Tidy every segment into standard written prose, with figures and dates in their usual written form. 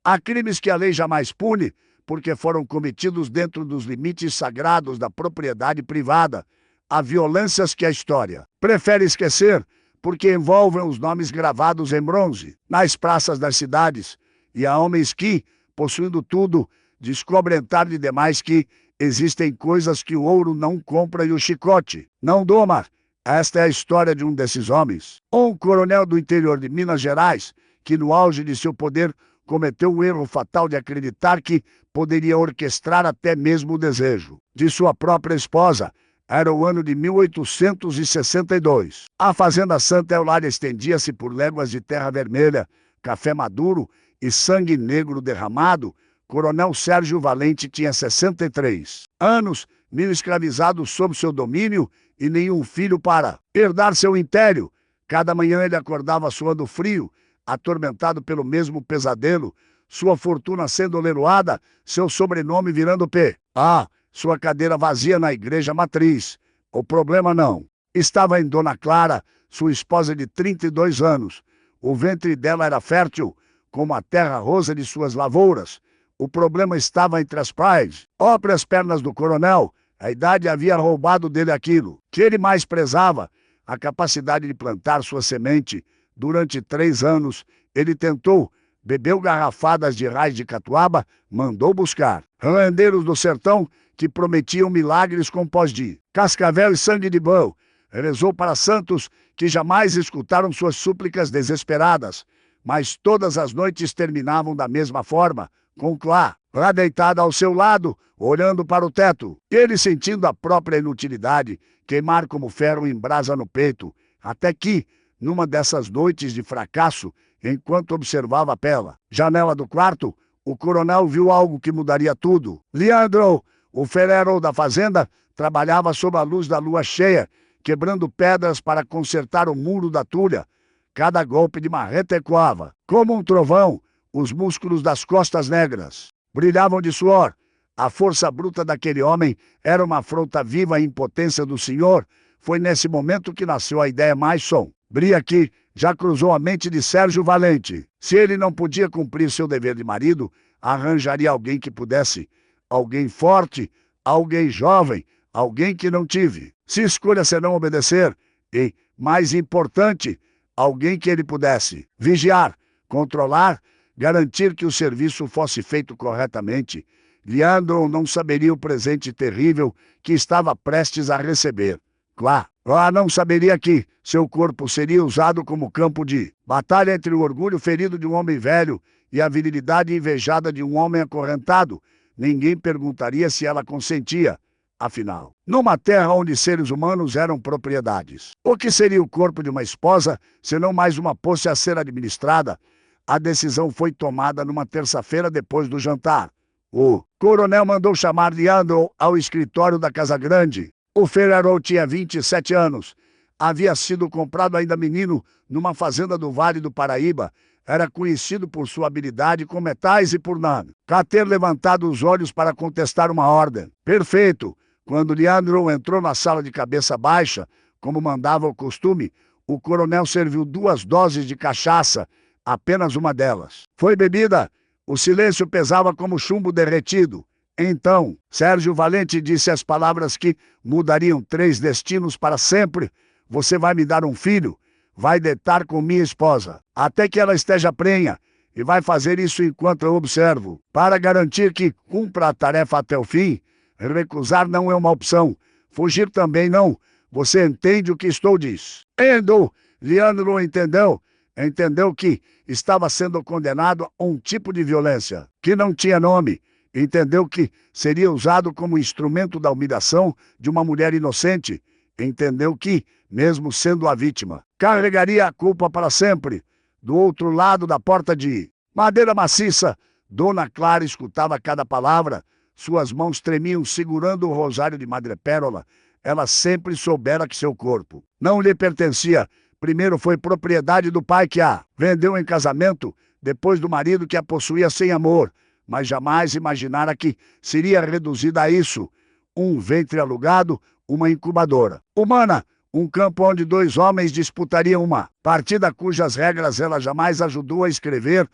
Há crimes que a lei jamais pune porque foram cometidos dentro dos limites sagrados da propriedade privada. Há violências que a história prefere esquecer porque envolvem os nomes gravados em bronze nas praças das cidades. E há homens que, possuindo tudo, descobrem tarde demais que existem coisas que o ouro não compra e o chicote não doma. Esta é a história de um desses homens. Um coronel do interior de Minas Gerais, que no auge de seu poder cometeu o erro fatal de acreditar que poderia orquestrar até mesmo o desejo de sua própria esposa. Era o ano de 1862. A Fazenda Santa Eulália estendia-se por léguas de terra vermelha, café maduro e sangue negro derramado. Coronel Sérgio Valente tinha 63 anos, 1000 escravizados sob seu domínio e nenhum filho para herdar seu império. Cada manhã ele acordava suando frio, atormentado pelo mesmo pesadelo, sua fortuna sendo leiloada, seu sobrenome virando P. Sua cadeira vazia na igreja matriz. O problema não estava em Dona Clara, sua esposa de 32 anos. O ventre dela era fértil, como a terra rosa de suas lavouras. O problema estava entre as próprias pernas do coronel. A idade havia roubado dele aquilo que ele mais prezava, a capacidade de plantar sua semente. Durante 3 anos, ele tentou, bebeu garrafadas de raiz de catuaba, mandou buscar rendeiros do sertão que prometiam milagres com pós de cascavel e sangue de boi. Rezou para santos que jamais escutaram suas súplicas desesperadas, mas todas as noites terminavam da mesma forma, com Clara deitada ao seu lado, olhando para o teto. Ele sentindo a própria inutilidade, queimar como ferro em brasa no peito, até que, numa dessas noites de fracasso, enquanto observava pela janela do quarto, o coronel viu algo que mudaria tudo. Leandro, o ferreiro da fazenda, trabalhava sob a luz da lua cheia, quebrando pedras para consertar o muro da tulha. Cada golpe de marreta ecoava, como um trovão. Os músculos das costas negras brilhavam de suor. A força bruta daquele homem era uma afronta viva à impotência do senhor. Foi nesse momento que nasceu a ideia mais sombria que já cruzou a mente de Sérgio Valente. Se ele não podia cumprir seu dever de marido, arranjaria alguém que pudesse. Alguém forte, alguém jovem, alguém que não tive. Se escolha senão obedecer. E, mais importante, alguém que ele pudesse vigiar, controlar, garantir que o serviço fosse feito corretamente. Leandro não saberia o presente terrível que estava prestes a receber. Claro, não saberia que seu corpo seria usado como campo de batalha entre o orgulho ferido de um homem velho e a virilidade invejada de um homem acorrentado. Ninguém perguntaria se ela consentia. Afinal, numa terra onde seres humanos eram propriedades, o que seria o corpo de uma esposa, senão mais uma posse a ser administrada? A decisão foi tomada numa terça-feira depois do jantar. O coronel mandou chamar Leandro ao escritório da Casa Grande. O ferreiro tinha 27 anos. Havia sido comprado ainda menino numa fazenda do Vale do Paraíba. Era conhecido por sua habilidade com metais e por nunca ter levantado os olhos para contestar uma ordem. Perfeito. Quando Leandro entrou na sala de cabeça baixa, como mandava o costume, o coronel serviu 2 doses de cachaça. Apenas uma delas foi bebida. O silêncio pesava como chumbo derretido. Então, Sérgio Valente disse as palavras que mudariam 3 destinos para sempre. Você vai me dar um filho, vai deitar com minha esposa, até que ela esteja prenha, e vai fazer isso enquanto eu observo. Para garantir que cumpra a tarefa até o fim, recusar não é uma opção, fugir também não. Você entende o que estou dizendo? Leandro entendeu. Entendeu que estava sendo condenado a um tipo de violência que não tinha nome. Entendeu que seria usado como instrumento da humilhação de uma mulher inocente. Entendeu que, mesmo sendo a vítima, carregaria a culpa para sempre. Do outro lado da porta de madeira maciça, Dona Clara escutava cada palavra. Suas mãos tremiam segurando o rosário de madrepérola. Ela sempre soubera que seu corpo não lhe pertencia. Primeiro foi propriedade do pai que a vendeu em casamento, depois do marido que a possuía sem amor, mas jamais imaginara que seria reduzida a isso. Um ventre alugado, uma incubadora humana, um campo onde 2 homens disputariam uma partida cujas regras ela jamais ajudou a escrever.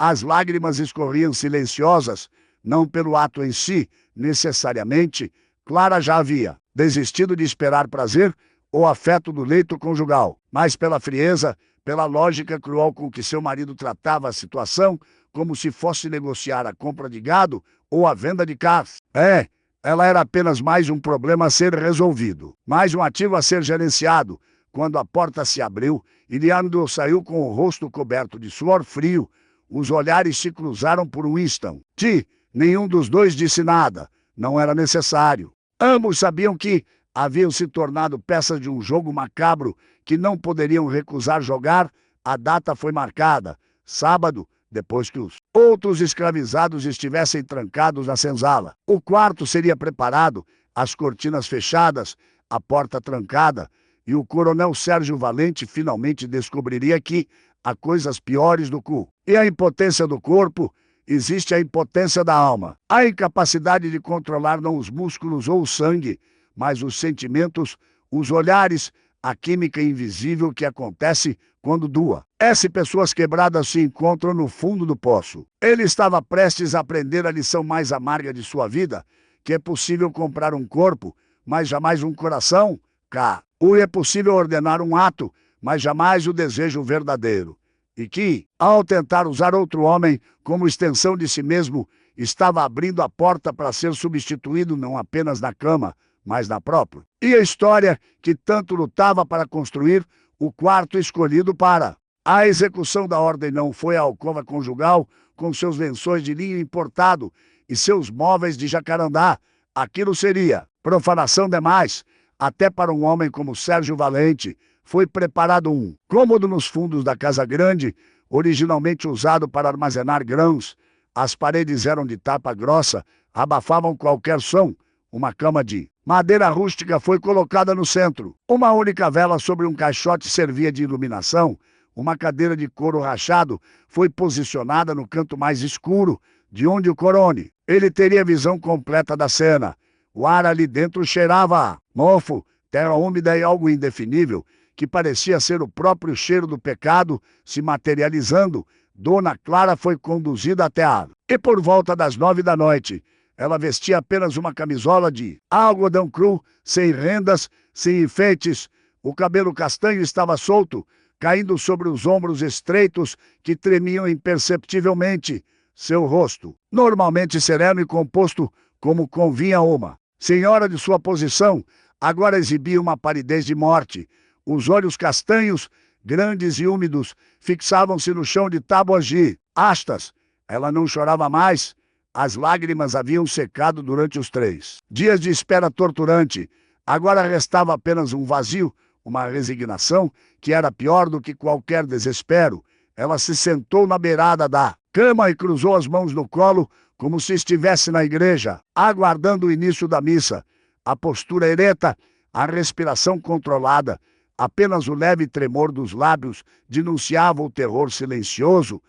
As lágrimas escorriam silenciosas, não pelo ato em si, necessariamente. Clara já havia desistido de esperar prazer ou afeto do leito conjugal, mas pela frieza, pela lógica cruel com que seu marido tratava a situação, como se fosse negociar a compra de gado ou a venda de carros. Ela era apenas mais um problema a ser resolvido, mais um ativo a ser gerenciado, quando a porta se abriu e Leandro saiu com o rosto coberto de suor frio. Os olhares se cruzaram por um instante. Nenhum dos dois disse nada. Não era necessário. Ambos sabiam que haviam se tornado peças de um jogo macabro que não poderiam recusar jogar. A data foi marcada. Sábado, depois que os outros escravizados estivessem trancados na senzala. O quarto seria preparado, as cortinas fechadas, a porta trancada, e o coronel Sérgio Valente finalmente descobriria que há coisas piores do cu. E a impotência do corpo, existe a impotência da alma. A incapacidade de controlar não os músculos ou o sangue, mas os sentimentos, os olhares, a química invisível que acontece quando duas pessoas quebradas se encontram no fundo do poço. Ele estava prestes a aprender a lição mais amarga de sua vida, que é possível comprar um corpo, mas jamais um coração. É possível ordenar um ato, mas jamais o desejo verdadeiro. E que, ao tentar usar outro homem como extensão de si mesmo, estava abrindo a porta para ser substituído não apenas na cama, mas na própria. E a história que tanto lutava para construir, o quarto escolhido para a execução da ordem não foi a alcova conjugal, com seus lençóis de linho importado e seus móveis de jacarandá. Aquilo seria profanação demais, até para um homem como Sérgio Valente. Foi preparado um cômodo nos fundos da casa grande, originalmente usado para armazenar grãos. As paredes eram de tapa grossa, abafavam qualquer som. Uma cama de madeira rústica foi colocada no centro. Uma única vela sobre um caixote servia de iluminação. Uma cadeira de couro rachado foi posicionada no canto mais escuro, de onde o Corone. Ele teria visão completa da cena. O ar ali dentro cheirava a mofo, terra úmida e algo indefinível, que parecia ser o próprio cheiro do pecado se materializando. Dona Clara foi conduzida até a e por volta das 9 da noite, ela vestia apenas uma camisola de algodão cru, sem rendas, sem enfeites. O cabelo castanho estava solto, caindo sobre os ombros estreitos que tremiam imperceptivelmente. Seu rosto, normalmente sereno e composto como convinha a uma senhora de sua posição, agora exibia uma palidez de morte. Os olhos castanhos, grandes e úmidos, fixavam-se no chão de tábuas de astas. Ela não chorava mais. As lágrimas haviam secado durante os 3 dias de espera torturante. Agora restava apenas um vazio, uma resignação que era pior do que qualquer desespero. Ela se sentou na beirada da cama e cruzou as mãos no colo, como se estivesse na igreja, aguardando o início da missa. A postura ereta, a respiração controlada, apenas o leve tremor dos lábios denunciava o terror silencioso.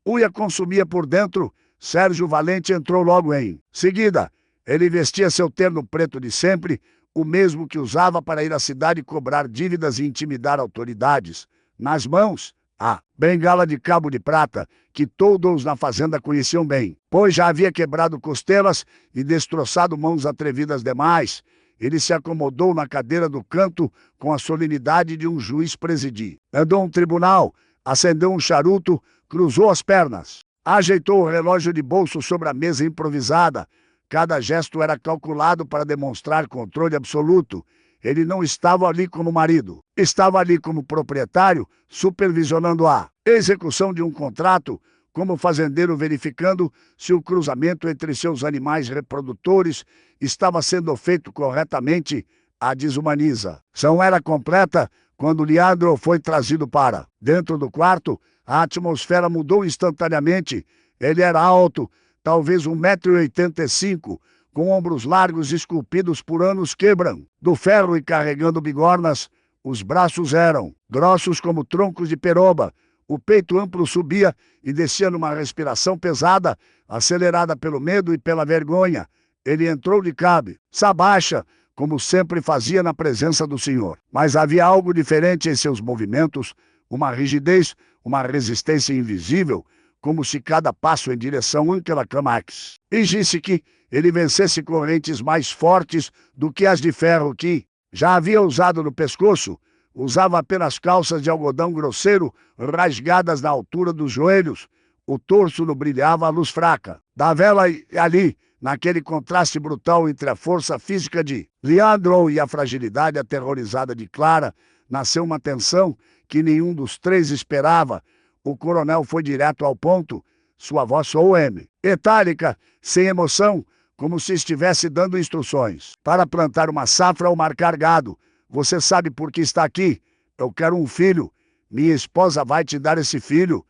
Uia consumia por dentro. Sérgio Valente entrou logo em seguida. Ele vestia seu terno preto de sempre, o mesmo que usava para ir à cidade cobrar dívidas e intimidar autoridades. Nas mãos, a bengala de cabo de prata, que todos na fazenda conheciam bem, pois já havia quebrado costelas e destroçado mãos atrevidas demais. Ele se acomodou na cadeira do canto com a solenidade de um juiz presidir. Andou um tribunal, acendeu um charuto, cruzou as pernas, ajeitou o relógio de bolso sobre a mesa improvisada. Cada gesto era calculado para demonstrar controle absoluto. Ele não estava ali como marido, estava ali como proprietário, supervisionando a execução de um contrato, como fazendeiro verificando se o cruzamento entre seus animais reprodutores estava sendo feito corretamente. A desumanização era completa quando Leandro foi trazido para dentro do quarto. A atmosfera mudou instantaneamente. Ele era alto, talvez 1,85 m, com ombros largos esculpidos por anos quebram do ferro e carregando bigornas. Os braços eram grossos como troncos de peroba. O peito amplo subia e descia numa respiração pesada, acelerada pelo medo e pela vergonha. Ele entrou de cabeça baixa, como sempre fazia na presença do Senhor. Mas havia algo diferente em seus movimentos, uma rigidez, uma resistência invisível, como se cada passo em direção àquela clímax exigisse que ele vencesse correntes mais fortes do que as de ferro que já havia usado no pescoço. Usava apenas calças de algodão grosseiro, rasgadas na altura dos joelhos. O torso não brilhava à luz fraca da vela e ali, naquele contraste brutal entre a força física de Leandro e a fragilidade aterrorizada de Clara, nasceu uma tensão que nenhum dos três esperava. O coronel foi direto ao ponto. Sua voz soou metálica, sem emoção, como se estivesse dando instruções para plantar uma safra ou marcar gado. Você sabe por que está aqui? Eu quero um filho. Minha esposa vai te dar esse filho.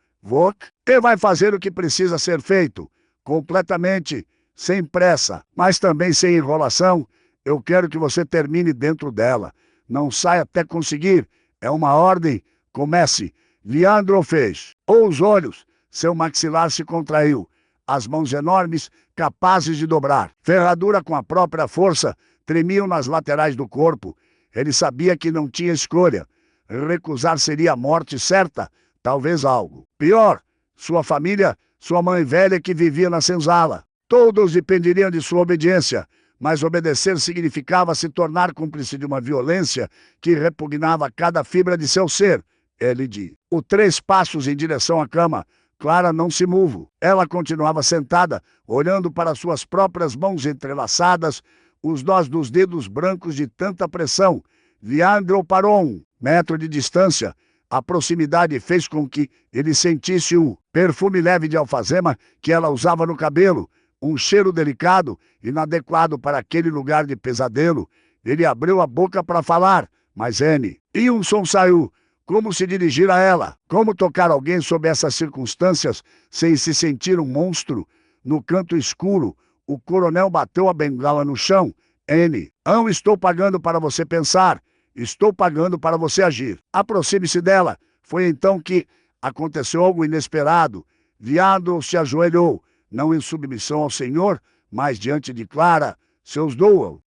E vai fazer o que precisa ser feito, completamente, sem pressa, mas também sem enrolação. Eu quero que você termine dentro dela. Não saia até conseguir. É uma ordem. Comece. Leandro fez. Os olhos. Seu maxilar se contraiu. As mãos enormes, capazes de dobrar ferradura com a própria força, tremiam nas laterais do corpo. Ele sabia que não tinha escolha. Recusar seria a morte certa, talvez algo pior. Sua família, sua mãe velha que vivia na senzala. Todos dependeriam de sua obediência, mas obedecer significava se tornar cúmplice de uma violência que repugnava cada fibra de seu ser. Ele deu 3 passos em direção à cama. Clara não se moveu. Ela continuava sentada, olhando para suas próprias mãos entrelaçadas, os nós dos dedos brancos de tanta pressão. Leandro parou 1 metro de distância. A proximidade fez com que ele sentisse o perfume leve de alfazema que ela usava no cabelo, um cheiro delicado, inadequado para aquele lugar de pesadelo. Ele abriu a boca para falar, mas e um som saiu. Como se dirigir a ela? Como tocar alguém sob essas circunstâncias sem se sentir um monstro? No canto escuro, o coronel bateu a bengala no chão. Não estou pagando para você pensar. Estou pagando para você agir. Aproxime-se dela. Foi então que aconteceu algo inesperado. Leandro se ajoelhou, não em submissão ao Senhor, mas diante de Clara. Seus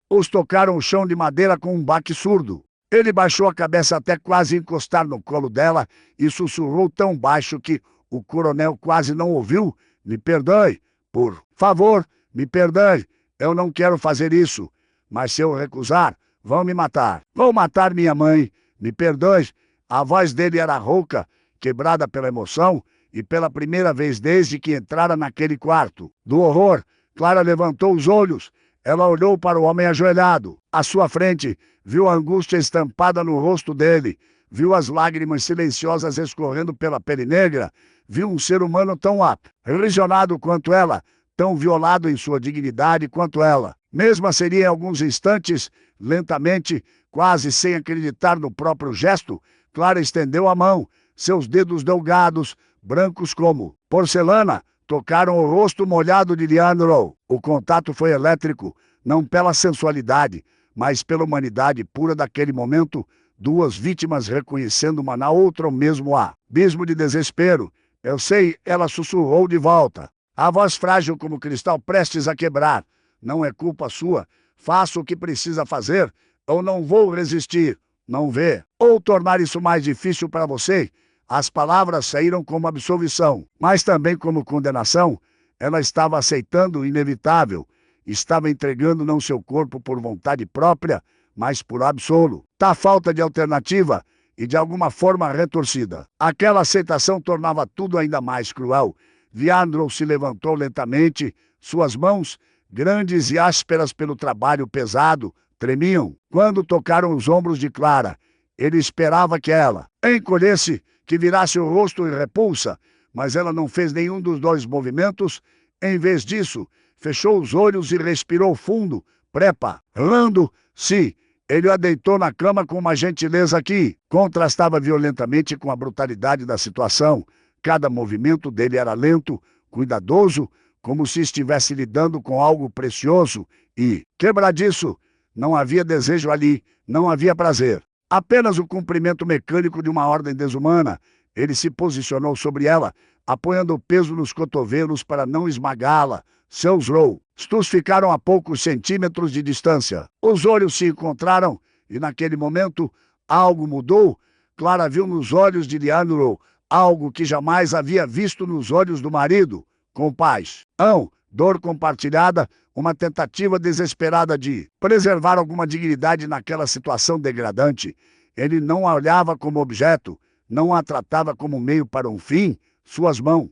os tocaram o chão de madeira com um baque surdo. Ele baixou a cabeça até quase encostar no colo dela e sussurrou tão baixo que o coronel quase não ouviu. Me perdoe, por favor, me perdoe. Eu não quero fazer isso, mas se eu recusar, vão me matar. Vão matar minha mãe. Me perdoe. A voz dele era rouca, quebrada pela emoção e pela primeira vez desde que entrara naquele quarto. Do horror, Clara levantou os olhos. Ela olhou para o homem ajoelhado. À sua frente, viu a angústia estampada no rosto dele. Viu as lágrimas silenciosas escorrendo pela pele negra. Viu um ser humano tão aprisionado quanto ela, tão violado em sua dignidade quanto ela. Mesma seria em alguns instantes, lentamente, quase sem acreditar no próprio gesto, Clara estendeu a mão. Seus dedos delgados, brancos como porcelana, tocaram o rosto molhado de Leandro. O contato foi elétrico, não pela sensualidade, mas pela humanidade pura daquele momento, 2 vítimas reconhecendo uma na outra o mesmo abismo de desespero. Eu sei, ela sussurrou de volta. A voz frágil como cristal prestes a quebrar. Não é culpa sua. Faça o que precisa fazer. Eu não vou resistir. Não vê? Ou tornar isso mais difícil para você? As palavras saíram como absolvição, mas também como condenação. Ela estava aceitando o inevitável. Estava entregando não seu corpo por vontade própria, mas por absoluta falta de alternativa e de alguma forma retorcida. Aquela aceitação tornava tudo ainda mais cruel. Leandro se levantou lentamente. Suas mãos, grandes e ásperas pelo trabalho pesado, tremiam quando tocaram os ombros de Clara. Ele esperava que ela encolhesse, que virasse o rosto em repulsa, mas ela não fez nenhum dos 2 movimentos. Em vez disso, fechou os olhos e respirou fundo, preparando-se. Ele a deitou na cama com uma gentileza que contrastava violentamente com a brutalidade da situação. Cada movimento dele era lento, cuidadoso, como se estivesse lidando com algo precioso e quebradiço. Não havia desejo ali, não havia prazer. Apenas o cumprimento mecânico de uma ordem desumana. Ele se posicionou sobre ela, apoiando o peso nos cotovelos para não esmagá-la. Seus rostos ficaram a poucos centímetros de distância. Os olhos se encontraram e, naquele momento, algo mudou. Clara viu nos olhos de Leandro algo que jamais havia visto nos olhos do marido, compaixão, dor compartilhada, uma tentativa desesperada de preservar alguma dignidade naquela situação degradante. Ele não a olhava como objeto, não a tratava como meio para um fim. Suas mãos,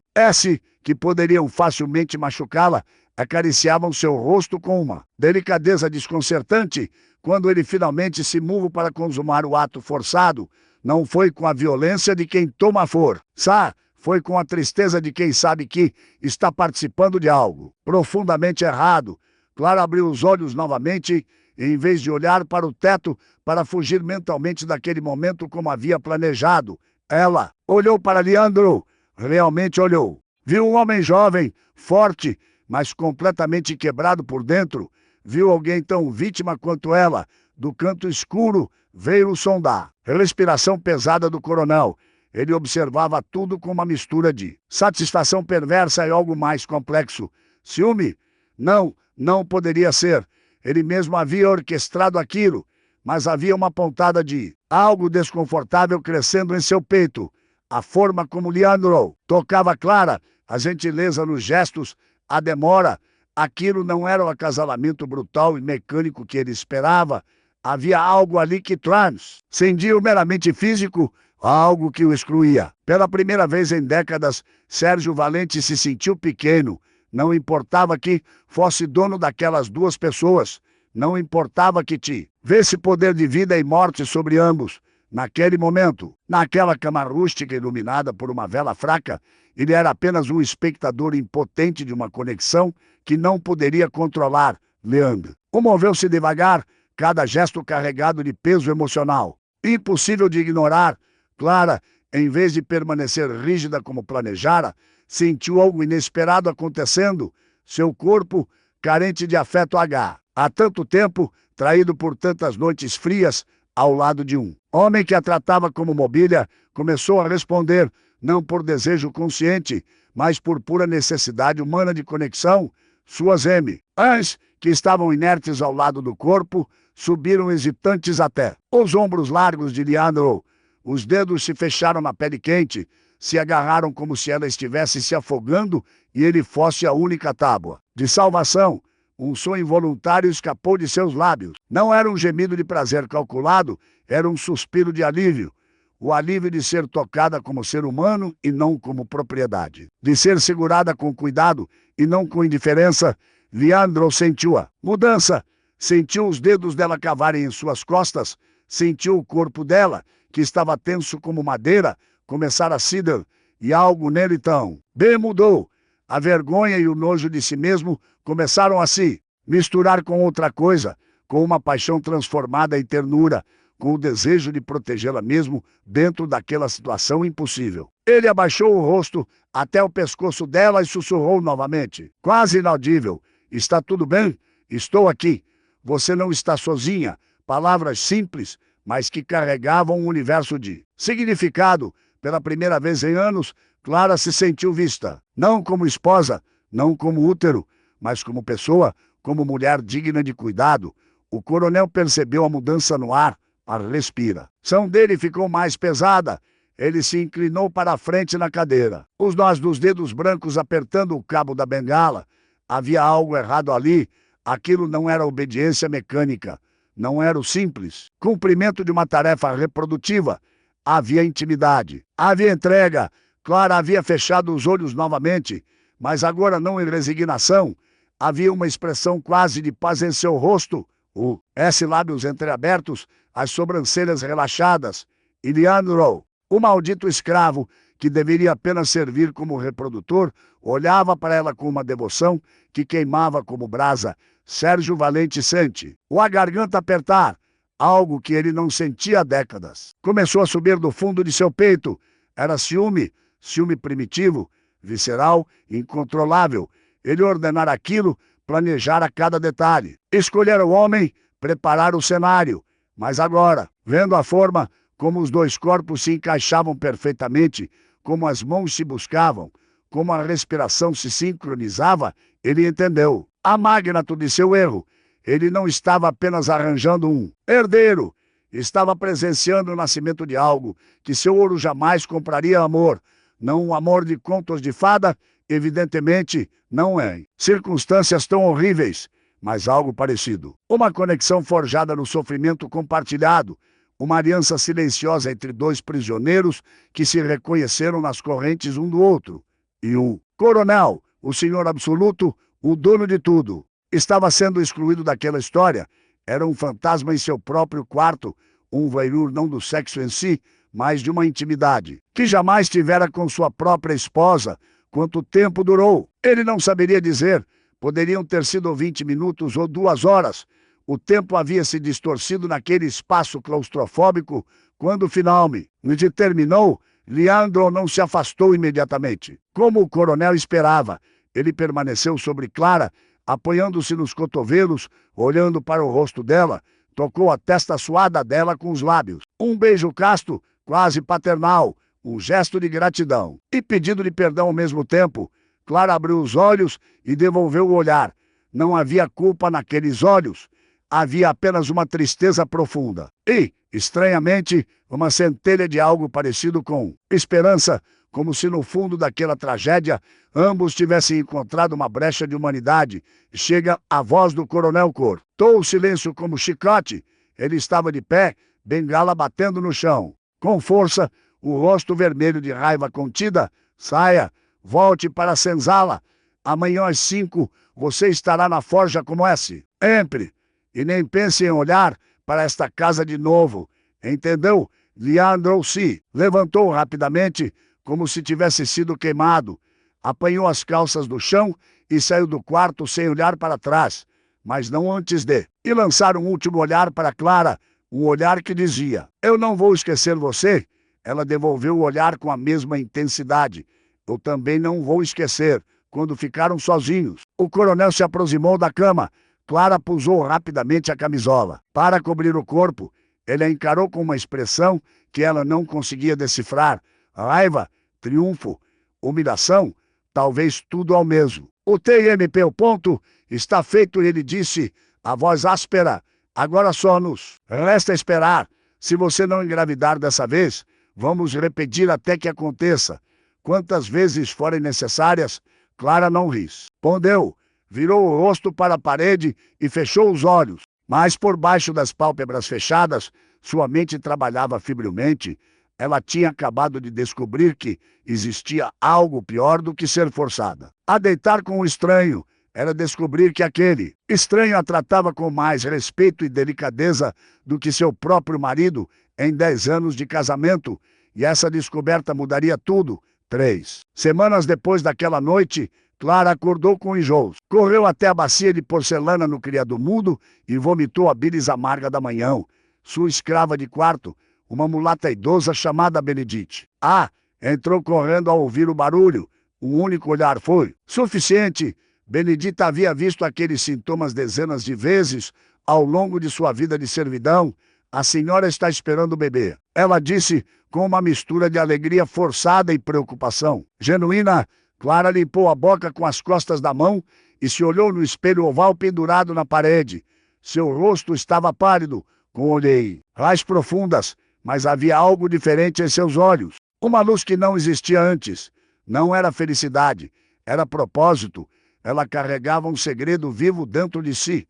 que poderiam facilmente machucá-la, acariciavam seu rosto com uma delicadeza desconcertante. Quando ele finalmente se moveu para consumar o ato forçado, não foi com a violência de quem toma força, foi com a tristeza de quem sabe que está participando de algo profundamente errado. Clara abriu os olhos novamente e, em vez de olhar para o teto para fugir mentalmente daquele momento como havia planejado, ela olhou para Leandro, realmente olhou. Viu um homem jovem, forte, mas completamente quebrado por dentro. Viu alguém tão vítima quanto ela. Do canto escuro veio o som da respiração pesada do coronel. Ele observava tudo com uma mistura de satisfação perversa e algo mais complexo. Ciúme? Não poderia ser. Ele mesmo havia orquestrado aquilo, mas havia uma pontada de algo desconfortável crescendo em seu peito. A forma como Leandro tocava Clara, a gentileza nos gestos, a demora, aquilo não era o acasalamento brutal e mecânico que ele esperava. Havia algo ali que transcendia o meramente físico, algo que o excluía. Pela primeira vez em décadas, Sérgio Valente se sentiu pequeno. Não importava que fosse dono daquelas duas pessoas. Não importava que tivesse poder de vida e morte sobre ambos. Naquele momento, naquela cama rústica iluminada por uma vela fraca, ele era apenas um espectador impotente de uma conexão que não poderia controlar. Leandro moveu-se devagar, cada gesto carregado de peso emocional. Impossível de ignorar. Clara, em vez de permanecer rígida como planejara, sentiu algo inesperado acontecendo. Seu corpo, carente de afeto há tanto tempo, traído por tantas noites frias, ao lado de um homem que a tratava como mobília, começou a responder, não por desejo consciente, mas por pura necessidade humana de conexão. Suas mãos, que estavam inertes ao lado do corpo, subiram hesitantes até os ombros largos de Leandro. Os dedos se fecharam na pele quente, se agarraram como se ela estivesse se afogando e ele fosse a única tábua de salvação. Um som involuntário escapou de seus lábios. Não era um gemido de prazer calculado, era um suspiro de alívio. O alívio de ser tocada como ser humano e não como propriedade. De ser segurada com cuidado e não com indiferença. Leandro sentiu a mudança. Sentiu os dedos dela cavarem em suas costas. Sentiu o corpo dela, que estava tenso como madeira, começar a ceder. E algo nele bem mudou. A vergonha e o nojo de si mesmo começaram a se misturar com outra coisa, com uma paixão transformada em ternura, com o desejo de protegê-la mesmo dentro daquela situação impossível. Ele abaixou o rosto até o pescoço dela e sussurrou novamente, quase inaudível: "Está tudo bem? Estou aqui. Você não está sozinha." Palavras simples, mas que carregavam um universo de significado. Pela primeira vez em anos, Clara se sentiu vista, não como esposa, não como útero, mas como pessoa, como mulher digna de cuidado. O coronel percebeu a mudança no ar, a respiração dele ficou mais pesada. Ele se inclinou para a frente na cadeira, os nós dos dedos brancos apertando o cabo da bengala. Havia algo errado ali. Aquilo não era obediência mecânica, não era o simples cumprimento de uma tarefa reprodutiva. Havia intimidade, havia entrega. Clara havia fechado os olhos novamente, mas agora não em resignação. Havia uma expressão quase de paz em seu rosto, lábios entreabertos, as sobrancelhas relaxadas. E Leandro, o maldito escravo, que deveria apenas servir como reprodutor, olhava para ela com uma devoção que queimava como brasa. Sérgio Valente sente a garganta apertar, algo que ele não sentia há décadas. Começou a subir do fundo de seu peito. Era ciúme primitivo, visceral, incontrolável. Ele ordenara aquilo, planejara cada detalhe. Escolher o homem, preparar o cenário. Mas agora, vendo a forma como os dois corpos se encaixavam perfeitamente, como as mãos se buscavam, como a respiração se sincronizava, ele entendeu a magnitude de seu erro. Ele não estava apenas arranjando um herdeiro. Estava presenciando o nascimento de algo que seu ouro jamais compraria amor. Não um amor de contos de fada, evidentemente não é. Circunstâncias tão horríveis, mas algo parecido. Uma conexão forjada no sofrimento compartilhado. Uma aliança silenciosa entre dois prisioneiros que se reconheceram nas correntes um do outro. E o coronel, o senhor absoluto, o dono de tudo, estava sendo excluído daquela história. Era um fantasma em seu próprio quarto, um voyeur não do sexo em si, mas de uma intimidade, que jamais tivera com sua própria esposa. Quanto tempo durou? Ele não saberia dizer. Poderiam ter sido 20 minutos ou 2 horas. O tempo havia se distorcido naquele espaço claustrofóbico quando finalmente terminou. Leandro não se afastou imediatamente. Como o coronel esperava, ele permaneceu sobre Clara, apoiando-se nos cotovelos, olhando para o rosto dela, tocou a testa suada dela com os lábios. Um beijo casto, quase paternal, um gesto de gratidão e pedido-lhe perdão ao mesmo tempo. Clara abriu os olhos e devolveu o olhar. Não havia culpa naqueles olhos. Havia apenas uma tristeza profunda. E, estranhamente, uma centelha de algo parecido com esperança, como se no fundo daquela tragédia ambos tivessem encontrado uma brecha de humanidade. Chega a voz do coronel cortou o silêncio como chicote. Ele estava de pé, bengala batendo no chão. Com força, o rosto vermelho de raiva contida. Saia, volte para a senzala. Amanhã às 5 você estará na forja como esse. Sempre. E nem pense em olhar para esta casa de novo. Entendeu? Leandro se levantou rapidamente, como se tivesse sido queimado. Apanhou as calças do chão e saiu do quarto sem olhar para trás, mas não antes de e lançar um último olhar para Clara, um olhar que dizia: eu não vou esquecer você. Ela devolveu o olhar com a mesma intensidade. Eu também não vou esquecer. Quando ficaram sozinhos, o coronel se aproximou da cama. Clara pusou rapidamente a camisola para cobrir o corpo. Ele a encarou com uma expressão que ela não conseguia decifrar. Raiva, triunfo, humilhação, talvez tudo ao mesmo. O TMP, o ponto, está feito, ele disse, a voz áspera. Agora só nos resta esperar. Se você não engravidar dessa vez, vamos repetir até que aconteça. Quantas vezes forem necessárias. Clara não respondeu. Virou o rosto para a parede e fechou os olhos. Mas por baixo das pálpebras fechadas, sua mente trabalhava febrilmente. Ela tinha acabado de descobrir que existia algo pior do que ser forçada a deitar com um estranho. Era descobrir que aquele estranho a tratava com mais respeito e delicadeza do que seu próprio marido em 10 anos de casamento. E essa descoberta mudaria tudo. 3 semanas depois daquela noite, Clara acordou com enjoos. Correu até a bacia de porcelana no criado-mudo e vomitou a bilis amarga da manhã. Sua escrava de quarto, uma mulata idosa chamada Benedite, entrou correndo ao ouvir o barulho. Um único olhar foi suficiente. Benedita havia visto aqueles sintomas dezenas de vezes ao longo de sua vida de servidão. A senhora está esperando o bebê, ela disse com uma mistura de alegria forçada e preocupação genuína. Clara limpou a boca com as costas da mão e se olhou no espelho oval pendurado na parede. Seu rosto estava pálido, com olheiras profundas, mas havia algo diferente em seus olhos. Uma luz que não existia antes. Não era felicidade, era propósito. Ela carregava um segredo vivo dentro de si.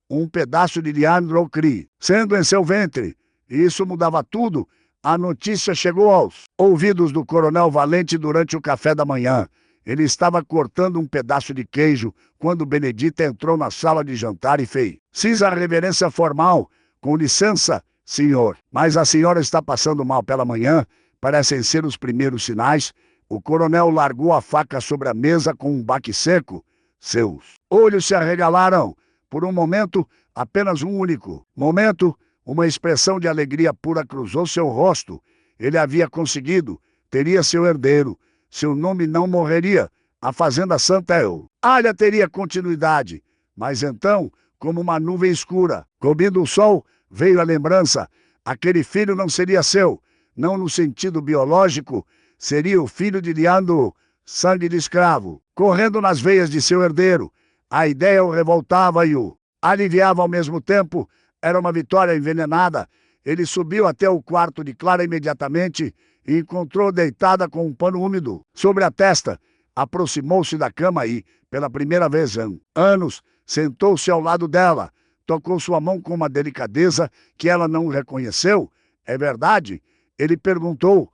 Um pedaço de Leandro Cree, sendo em seu ventre. E isso mudava tudo. A notícia chegou aos ouvidos do coronel Valente durante o café da manhã. Ele estava cortando um pedaço de queijo quando Benedita entrou na sala de jantar e fez a reverência formal. Com licença, senhor, mas a senhora está passando mal pela manhã. Parecem ser os primeiros sinais. O coronel largou a faca sobre a mesa com um baque seco. Seus olhos se arregalaram. Por um momento, apenas um único momento, uma expressão de alegria pura cruzou seu rosto. Ele havia conseguido. Teria seu herdeiro. Seu nome não morreria. A Fazenda Santa Eufrásia teria continuidade. Mas então, como uma nuvem escura, cobrindo o sol, veio a lembrança. Aquele filho não seria seu. Não no sentido biológico. Seria o filho de Leandro, sangue de escravo, correndo nas veias de seu herdeiro. A ideia o revoltava e o aliviava ao mesmo tempo. Era uma vitória envenenada. Ele subiu até o quarto de Clara imediatamente e encontrou deitada com um pano úmido sobre a testa. Aproximou-se da cama e, pela primeira vez em anos, sentou-se ao lado dela. Tocou sua mão com uma delicadeza que ela não reconheceu. É verdade? Ele perguntou,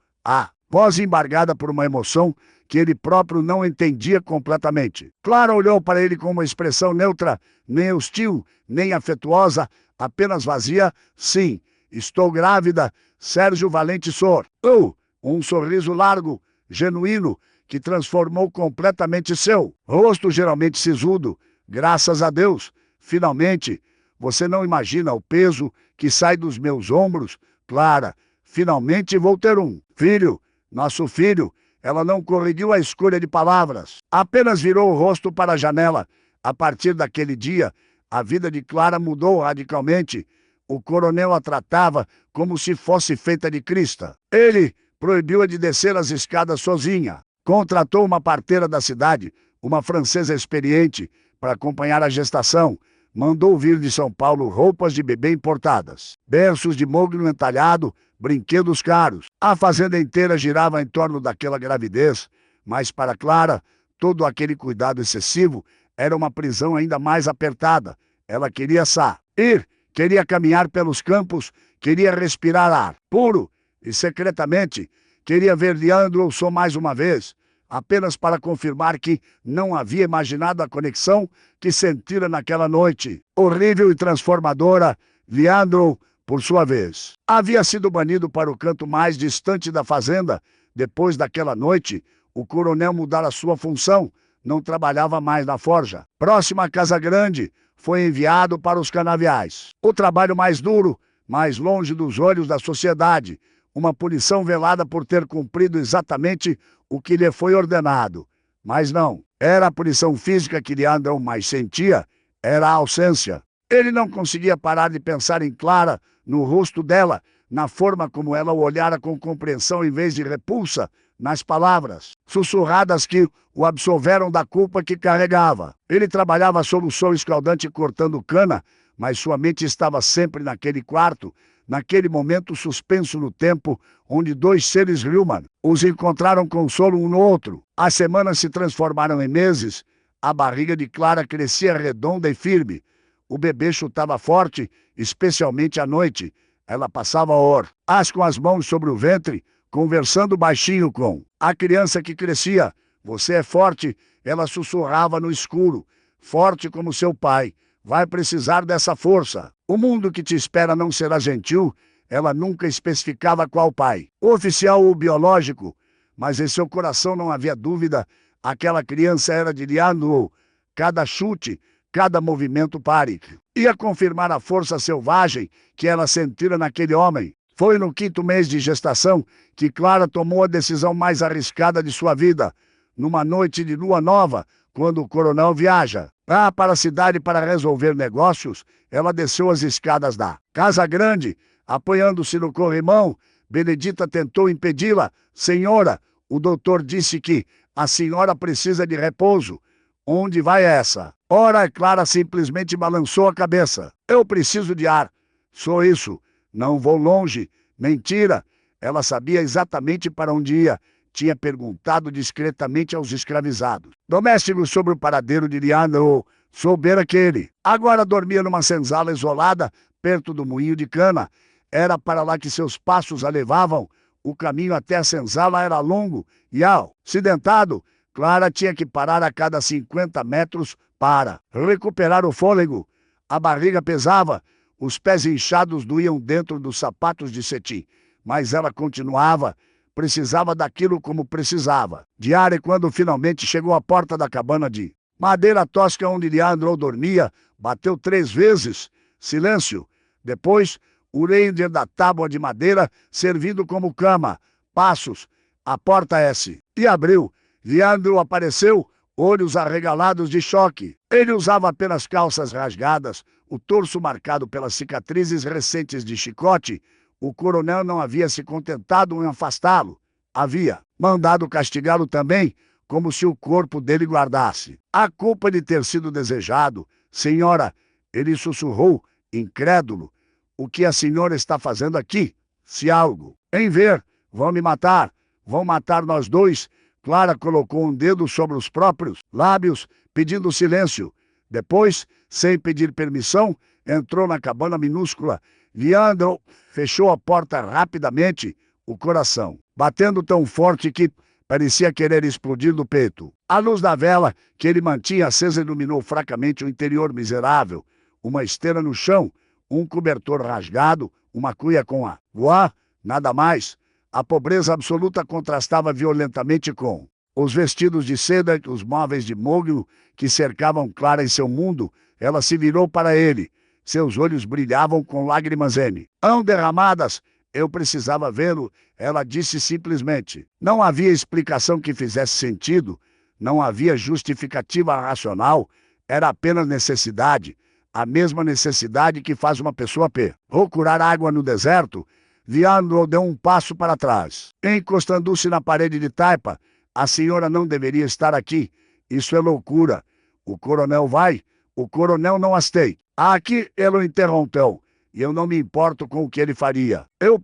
voz embargada por uma emoção que ele próprio não entendia completamente. Clara olhou para ele com uma expressão neutra, nem hostil, nem afetuosa, apenas vazia. Sim, estou grávida, Sérgio Valente Sor. Um sorriso largo, genuíno, que transformou completamente seu rosto geralmente sisudo. Graças a Deus, finalmente, você não imagina o peso que sai dos meus ombros. Clara, finalmente vou ter um filho, nosso filho. Ela não corrigiu a escolha de palavras, apenas virou o rosto para a janela. A partir daquele dia, a vida de Clara mudou radicalmente. O coronel a tratava como se fosse feita de crista. Ele proibiu-a de descer as escadas sozinha. Contratou uma parteira da cidade, uma francesa experiente, para acompanhar a gestação. Mandou vir de São Paulo roupas de bebê importadas, berços de mogno entalhado, brinquedos caros. A fazenda inteira girava em torno daquela gravidez, mas para Clara, todo aquele cuidado excessivo era uma prisão ainda mais apertada. Ela queria sair, queria caminhar pelos campos, queria respirar ar puro e, secretamente, queria ver Leandro só mais uma vez, apenas para confirmar que não havia imaginado a conexão que sentira naquela noite. Horrível e transformadora, Leandro, por sua vez, havia sido banido para o canto mais distante da fazenda. Depois daquela noite, o coronel mudara sua função, não trabalhava mais na forja. Próximo à Casa Grande, foi enviado para os canaviais. O trabalho mais duro, mais longe dos olhos da sociedade. Uma punição velada por ter cumprido exatamente o que lhe foi ordenado. Mas não, era a punição física que Leandro mais sentia, era a ausência. Ele não conseguia parar de pensar em Clara, no rosto dela, na forma como ela o olhara com compreensão em vez de repulsa, nas palavras sussurradas que o absolveram da culpa que carregava. Ele trabalhava sob o sol escaldante cortando cana, mas sua mente estava sempre naquele quarto, naquele momento suspenso no tempo, onde dois seres humanos os encontraram consolo um no outro. As semanas se transformaram em meses. A barriga de Clara crescia redonda e firme. O bebê chutava forte, especialmente à noite. Ela passava horas com as mãos sobre o ventre, conversando baixinho com a criança que crescia. Você é forte, ela sussurrava no escuro. Forte como seu pai. Vai precisar dessa força. O mundo que te espera não será gentil. Ela nunca especificava qual pai, oficial ou biológico, mas em seu coração não havia dúvida. Aquela criança era de Leandro. Cada chute, cada movimento pare ia confirmar a força selvagem que ela sentira naquele homem. Foi no 5º mês de gestação que Clara tomou a decisão mais arriscada de sua vida. Numa noite de lua nova, quando o coronel viaja para a cidade para resolver negócios, ela desceu as escadas da Casa Grande, apoiando-se no corrimão. Benedita tentou impedi-la. Senhora, o doutor disse que a senhora precisa de repouso. Onde vai essa? Ora, Clara simplesmente balançou a cabeça. Eu preciso de ar. Só isso. Não vou longe. Mentira. Ela sabia exatamente para onde ia. Tinha perguntado discretamente aos escravizados domésticos sobre o paradeiro de Leandro. Soubera que ele agora dormia numa senzala isolada, perto do moinho de cana. Era para lá que seus passos a levavam. O caminho até a senzala era longo e acidentado. Clara tinha que parar a cada 50 metros para recuperar o fôlego. A barriga pesava, os pés inchados doíam dentro dos sapatos de cetim. Mas ela continuava, precisava daquilo como precisava. De ar, e quando finalmente chegou à porta da cabana de madeira tosca onde Leandro dormia, bateu 3 vezes. Silêncio. Depois, o render da tábua de madeira servindo como cama. Passos. A porta S. E abriu. Leandro apareceu, olhos arregalados de choque. Ele usava apenas calças rasgadas, o torso marcado pelas cicatrizes recentes de chicote. O coronel não havia se contentado em afastá-lo. Havia mandado castigá-lo também, como se o corpo dele guardasse a culpa de ter sido desejado. Senhora, ele sussurrou, incrédulo. O que a senhora está fazendo aqui? Se algo. Em ver, vão me matar. Vão matar nós dois. Clara colocou um dedo sobre os próprios lábios, pedindo silêncio. Depois, sem pedir permissão, entrou na cabana minúscula. Leandro fechou a porta rapidamente, o coração batendo tão forte que parecia querer explodir no peito. A luz da vela que ele mantinha acesa iluminou fracamente o interior miserável. Uma esteira no chão, um cobertor rasgado, uma cuia com água, nada mais. A pobreza absoluta contrastava violentamente com os vestidos de seda e os móveis de mogno que cercavam Clara em seu mundo. Ela se virou para ele. Seus olhos brilhavam com lágrimas derramadas. Eu precisava vê-lo, ela disse simplesmente. Não havia explicação que fizesse sentido, não havia justificativa racional, era apenas necessidade. A mesma necessidade que faz uma pessoa procurar água no deserto. Leandro deu um passo para trás. Encostando-se na parede de taipa, a senhora não deveria estar aqui. Isso é loucura. O coronel vai. O coronel não astei. Aqui ele o interrompeu. E eu não me importo com o que ele faria. Eu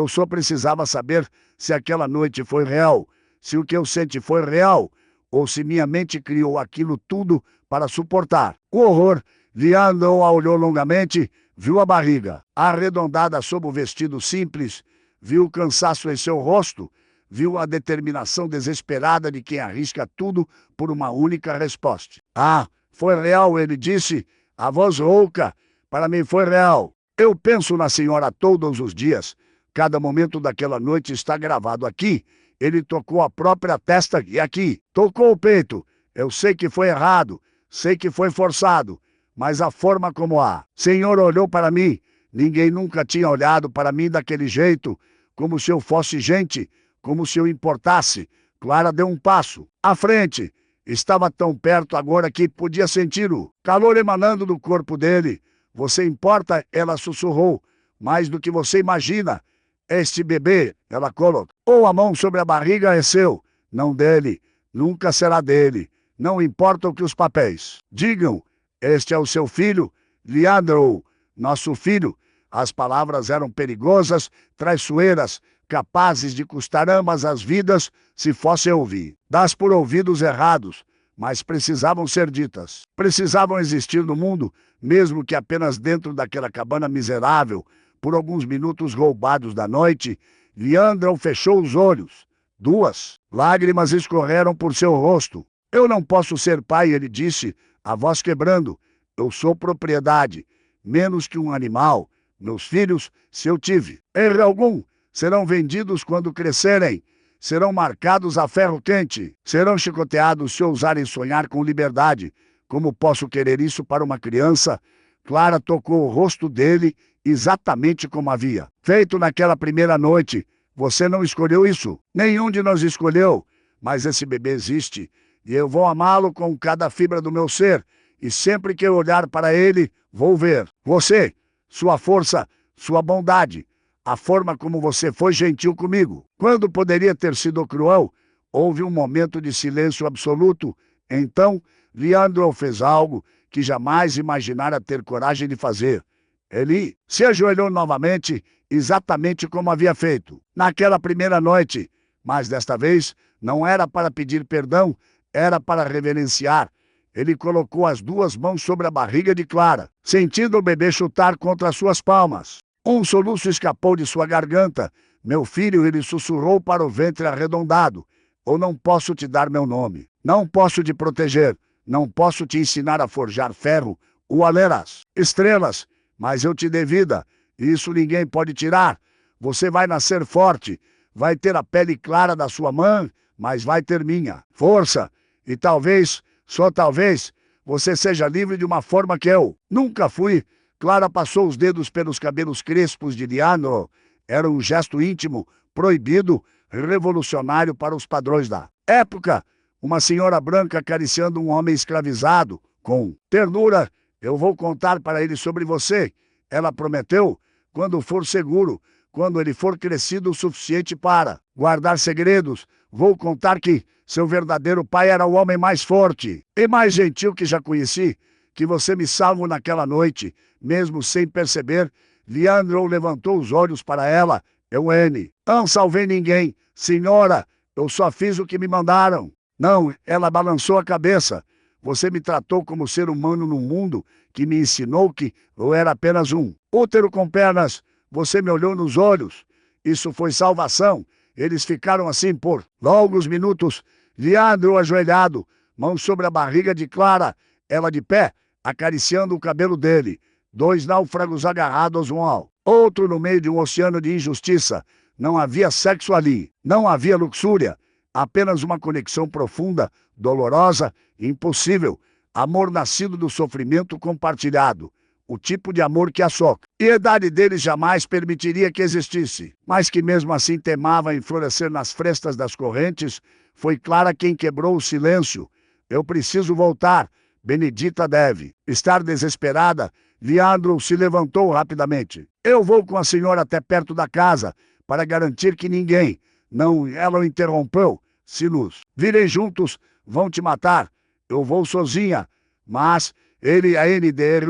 só precisava saber se aquela noite foi real. Se o que eu senti foi real. Ou se minha mente criou aquilo tudo para suportar. O horror. Leandro a olhou longamente. Viu a barriga arredondada sob o vestido simples, viu o cansaço em seu rosto, viu a determinação desesperada de quem arrisca tudo por uma única resposta. Ah, foi real, ele disse, a voz rouca. Para mim foi real. Eu penso na senhora todos os dias. Cada momento daquela noite está gravado aqui. Ele tocou a própria testa e aqui. Tocou o peito. Eu sei que foi errado. Sei que foi forçado. Mas a forma como a senhora olhou para mim, ninguém nunca tinha olhado para mim daquele jeito, como se eu fosse gente, como se eu importasse. Clara deu um passo à frente. Estava tão perto agora que podia sentir o calor emanando do corpo dele. Você importa? Ela sussurrou. Mais do que você imagina. Este bebê, ela colocou a mão sobre a barriga, é seu. Não dele. Nunca será dele. Não importa o que os papéis digam. Este é o seu filho, Leandro, nosso filho. As palavras eram perigosas, traiçoeiras, capazes de custar ambas as vidas se fossem ouvidas por ouvidos errados, mas precisavam ser ditas. Precisavam existir no mundo, mesmo que apenas dentro daquela cabana miserável, por alguns minutos roubados da noite. Leandro fechou os olhos. 2 lágrimas escorreram por seu rosto. Eu não posso ser pai, ele disse, a voz quebrando. Eu sou propriedade, menos que um animal. Meus filhos, se eu tive erro algum, serão vendidos quando crescerem. Serão marcados a ferro quente. Serão chicoteados se ousarem sonhar com liberdade. Como posso querer isso para uma criança? Clara tocou o rosto dele exatamente como havia feito naquela primeira noite. Você não escolheu isso. Nenhum de nós escolheu. Mas esse bebê existe. E eu vou amá-lo com cada fibra do meu ser. E sempre que eu olhar para ele, vou ver você, sua força, sua bondade, a forma como você foi gentil comigo. Quando poderia ter sido cruel, houve um momento de silêncio absoluto. Então, Leandro fez algo que jamais imaginara ter coragem de fazer. Ele se ajoelhou novamente, exatamente como havia feito naquela primeira noite. Mas desta vez, não era para pedir perdão, era para reverenciar. Ele colocou as 2 mãos sobre a barriga de Clara, sentindo o bebê chutar contra suas palmas. Um soluço escapou de sua garganta. Meu filho, ele sussurrou para o ventre arredondado. Eu não posso te dar meu nome. Não posso te proteger. Não posso te ensinar a forjar ferro ou a ler as estrelas. Mas eu te dei vida. E isso ninguém pode tirar. Você vai nascer forte. Vai ter a pele clara da sua mãe, mas vai ter minha força. E talvez, só talvez, você seja livre de uma forma que eu nunca fui. Clara passou os dedos pelos cabelos crespos de Leandro. Era um gesto íntimo, proibido, revolucionário para os padrões da época. Uma senhora branca acariciando um homem escravizado. Com ternura, eu vou contar para ele sobre você. Ela prometeu, quando for seguro, quando ele for crescido o suficiente para guardar segredos, vou contar que seu verdadeiro pai era o homem mais forte e mais gentil que já conheci. que você me salvou naquela noite. Mesmo sem perceber, Leandro levantou os olhos para ela. Eugênie, não salvei ninguém. Senhora, eu só fiz o que me mandaram. Não, ela balançou a cabeça. Você me tratou como ser humano no mundo que me ensinou que eu era apenas um útero com pernas. Você me olhou nos olhos. Isso foi salvação. Eles ficaram assim por longos minutos. Leandro ajoelhado, mãos sobre a barriga de Clara, ela de pé, acariciando o cabelo dele. Dois náufragos agarrados um ao outro no meio de um oceano de injustiça. Não havia sexo ali, não havia luxúria. Apenas uma conexão profunda, dolorosa, impossível. Amor nascido do sofrimento compartilhado. O tipo de amor que a soca. E a idade deles jamais permitiria que existisse. Mas que mesmo assim temava enflorescer nas frestas das correntes, foi Clara quem quebrou o silêncio. Eu preciso voltar. Benedita deve estar desesperada. Leandro se levantou rapidamente. Eu vou com a senhora até perto da casa, para garantir que ninguém... Não, ela o interrompeu. Se nos virem juntos, vão te matar. Eu vou sozinha. Mas ele, a NDR,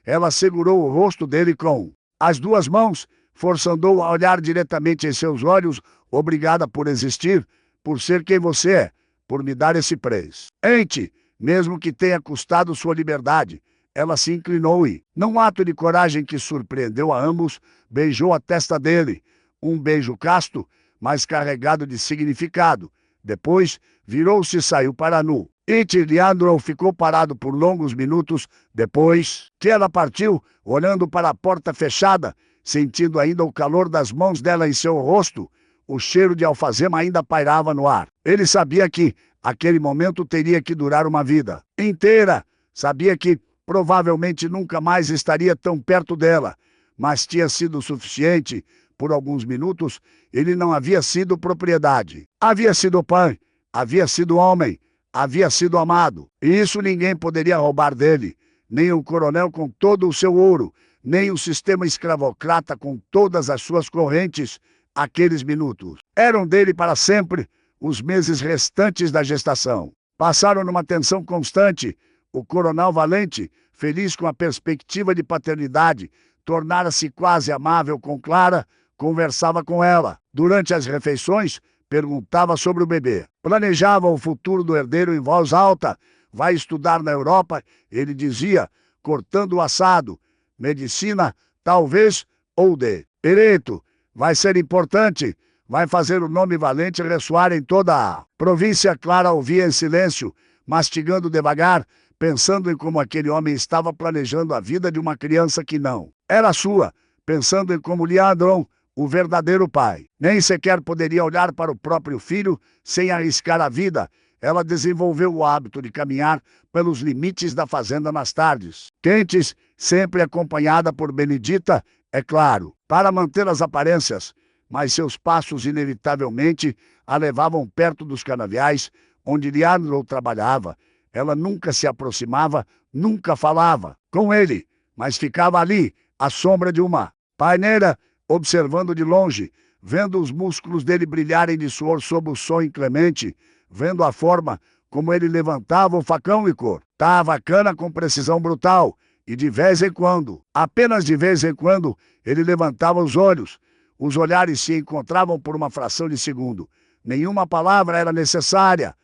ela segurou o rosto dele com as duas mãos, forçando-o a olhar diretamente em seus olhos. Obrigada por existir, por ser quem você é, por me dar esse presente, mesmo que tenha custado sua liberdade. Ela se inclinou e, num ato de coragem que surpreendeu a ambos, beijou a testa dele. Um beijo casto, mas carregado de significado. Depois, virou-se e saiu para nu. E Leandro ficou parado por longos minutos depois que ela partiu, olhando para a porta fechada, sentindo ainda o calor das mãos dela em seu rosto. O cheiro de alfazema ainda pairava no ar. Ele sabia que aquele momento teria que durar uma vida inteira. Sabia que provavelmente nunca mais estaria tão perto dela, mas tinha sido suficiente. Por alguns minutos, ele não havia sido propriedade. Havia sido pai, havia sido homem, havia sido amado. E isso ninguém poderia roubar dele. Nem o coronel com todo o seu ouro, nem o sistema escravocrata com todas as suas correntes. Aqueles minutos eram dele para sempre. Os meses restantes da gestação passaram numa tensão constante. O coronel Valente, feliz com a perspectiva de paternidade, tornara-se quase amável com Clara. Conversava com ela. Durante as refeições, perguntava sobre o bebê. Planejava o futuro do herdeiro em voz alta. Vai estudar na Europa, ele dizia, cortando o assado. Medicina, talvez, ou direito. Vai ser importante. Vai fazer o nome Valente ressoar em toda a província. Clara ouvia em silêncio, mastigando devagar, pensando em como aquele homem estava planejando a vida de uma criança que não era sua, pensando em como Leandro, o verdadeiro pai, nem sequer poderia olhar para o próprio filho sem arriscar a vida. Ela desenvolveu o hábito de caminhar pelos limites da fazenda nas tardes quentes, sempre acompanhada por Benedita, é claro, para manter as aparências, mas seus passos inevitavelmente a levavam perto dos canaviais, onde Leandro trabalhava. Ela nunca se aproximava, nunca falava com ele, mas ficava ali, à sombra de uma paineira, observando de longe, vendo os músculos dele brilharem de suor sob o sol inclemente, vendo a forma como ele levantava o facão e cortava a cana com precisão brutal, e de vez em quando, apenas de vez em quando, ele levantava os olhos. Os olhares se encontravam por uma fração de segundo. Nenhuma palavra era necessária.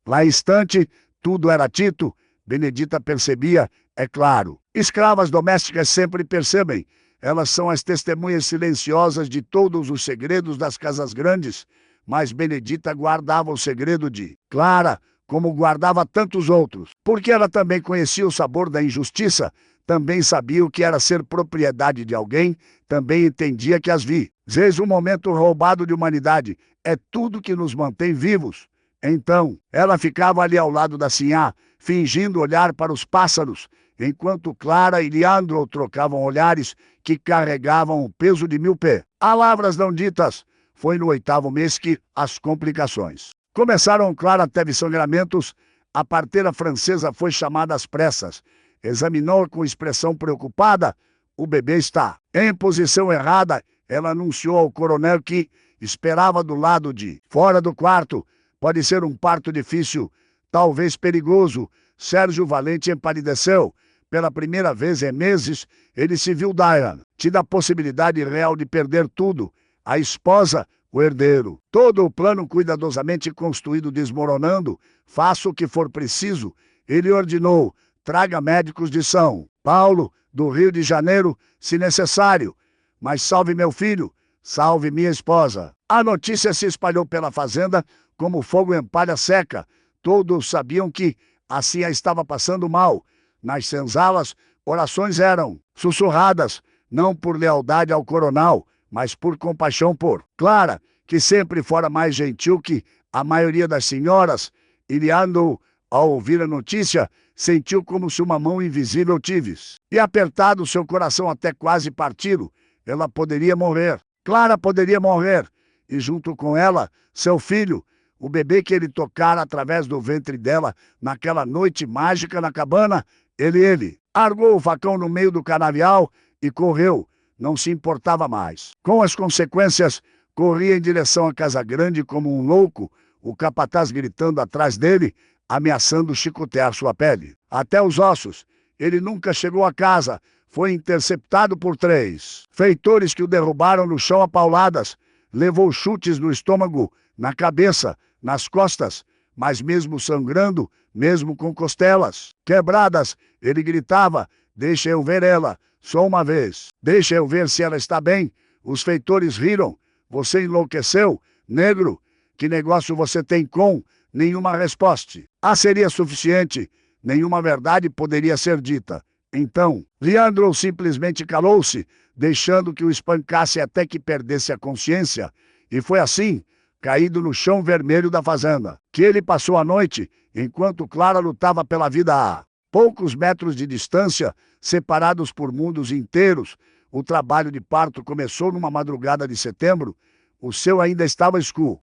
Lá instante, tudo era dito. Benedita percebia, é claro. Escravas domésticas sempre percebem. Elas são as testemunhas silenciosas de todos os segredos das casas grandes, mas Benedita guardava o segredo de Clara, como guardava tantos outros, porque ela também conhecia o sabor da injustiça, também sabia o que era ser propriedade de alguém, também entendia que às vezes um momento roubado de humanidade é tudo que nos mantém vivos. Então, ela ficava ali ao lado da sinhá, fingindo olhar para os pássaros, enquanto Clara e Leandro trocavam olhares que carregavam o peso de 1000 palavras não ditas. Foi no 8º mês que as complicações começaram. Clara teve sangramentos. A parteira francesa foi chamada às pressas. Examinou com expressão preocupada. O bebê está em posição errada. Ela anunciou ao coronel que esperava do lado de fora do quarto. Pode ser um parto difícil, talvez perigoso. Sérgio Valente empalideceu. Pela primeira vez em meses, ele se viu diante da possibilidade real de perder tudo: a esposa, o herdeiro. Todo o plano cuidadosamente construído desmoronando. Faça o que for preciso, ele ordenou. Traga médicos de São Paulo, do Rio de Janeiro, se necessário. Mas salve meu filho, salve minha esposa. A notícia se espalhou pela fazenda como fogo em palha seca. Todos sabiam que assim a estava passando mal. Nas senzalas, orações eram sussurradas, não por lealdade ao coronel, mas por compaixão por Clara, que sempre fora mais gentil que a maioria das senhoras. Iliando, ao ouvir a notícia, sentiu como se uma mão invisível tivesse e apertado seu coração até quase partir. Ela poderia morrer. Clara poderia morrer. E junto com ela, seu filho, o bebê que ele tocara através do ventre dela naquela noite mágica na cabana. Ele largou o facão no meio do canavial e correu. Não se importava mais com as consequências. Corria em direção à casa grande como um louco, o capataz gritando atrás dele, ameaçando chicotear sua pele até os ossos. Ele nunca chegou a casa. Foi interceptado por 3 feitores que o derrubaram no chão a pauladas. Levou chutes no estômago, na cabeça, nas costas, mas mesmo sangrando, mesmo com costelas quebradas, ele gritava: deixa eu ver ela, só uma vez. Deixa eu ver se ela está bem. Os feitores riram. Você enlouqueceu, negro? Que negócio você tem com? Nenhuma resposta seria suficiente. Nenhuma verdade poderia ser dita. Então, Leandro simplesmente calou-se, deixando que o espancasse até que perdesse a consciência. E foi assim, caído no chão vermelho da fazenda, que ele passou a noite, enquanto Clara lutava pela vida a poucos metros de distância, separados por mundos inteiros. O trabalho de parto começou numa madrugada de setembro. O céu ainda estava escuro,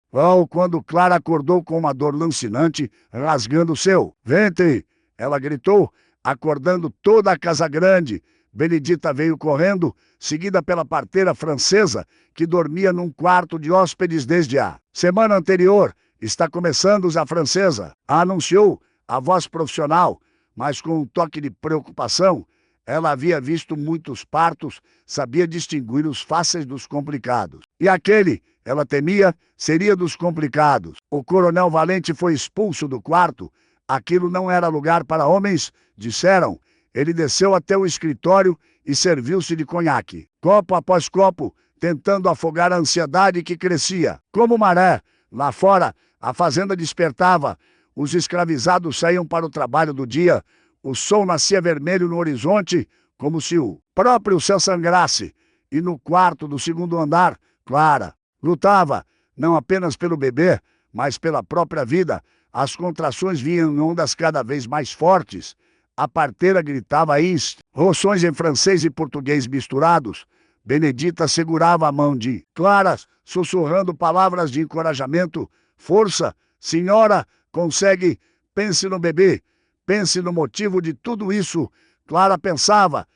quando Clara acordou com uma dor lancinante, rasgando seu ventre. Ela gritou, acordando toda a casa grande. Benedita veio correndo, seguida pela parteira francesa, que dormia num quarto de hóspedes desde a semana anterior. Está começando a francesa, anunciou a voz profissional, mas com um toque de preocupação. Ela havia visto muitos partos, sabia distinguir os fáceis dos complicados. E aquele, ela temia, seria dos complicados. O coronel Valente foi expulso do quarto. Aquilo não era lugar para homens, disseram. Ele desceu até o escritório e serviu-se de conhaque, copo após copo, tentando afogar a ansiedade que crescia como maré. Lá fora, a fazenda despertava. Os escravizados saíam para o trabalho do dia. O sol nascia vermelho no horizonte, como se o próprio céu sangrasse. E no quarto do segundo andar, Clara lutava, não apenas pelo bebê, mas pela própria vida. As contrações vinham em ondas cada vez mais fortes. A parteira gritava instruções em francês e português misturados. Benedita segurava a mão de Clara, sussurrando palavras de encorajamento. Força, senhora, consegue. Pense no bebê. Pense no motivo de tudo isso. Clara pensava.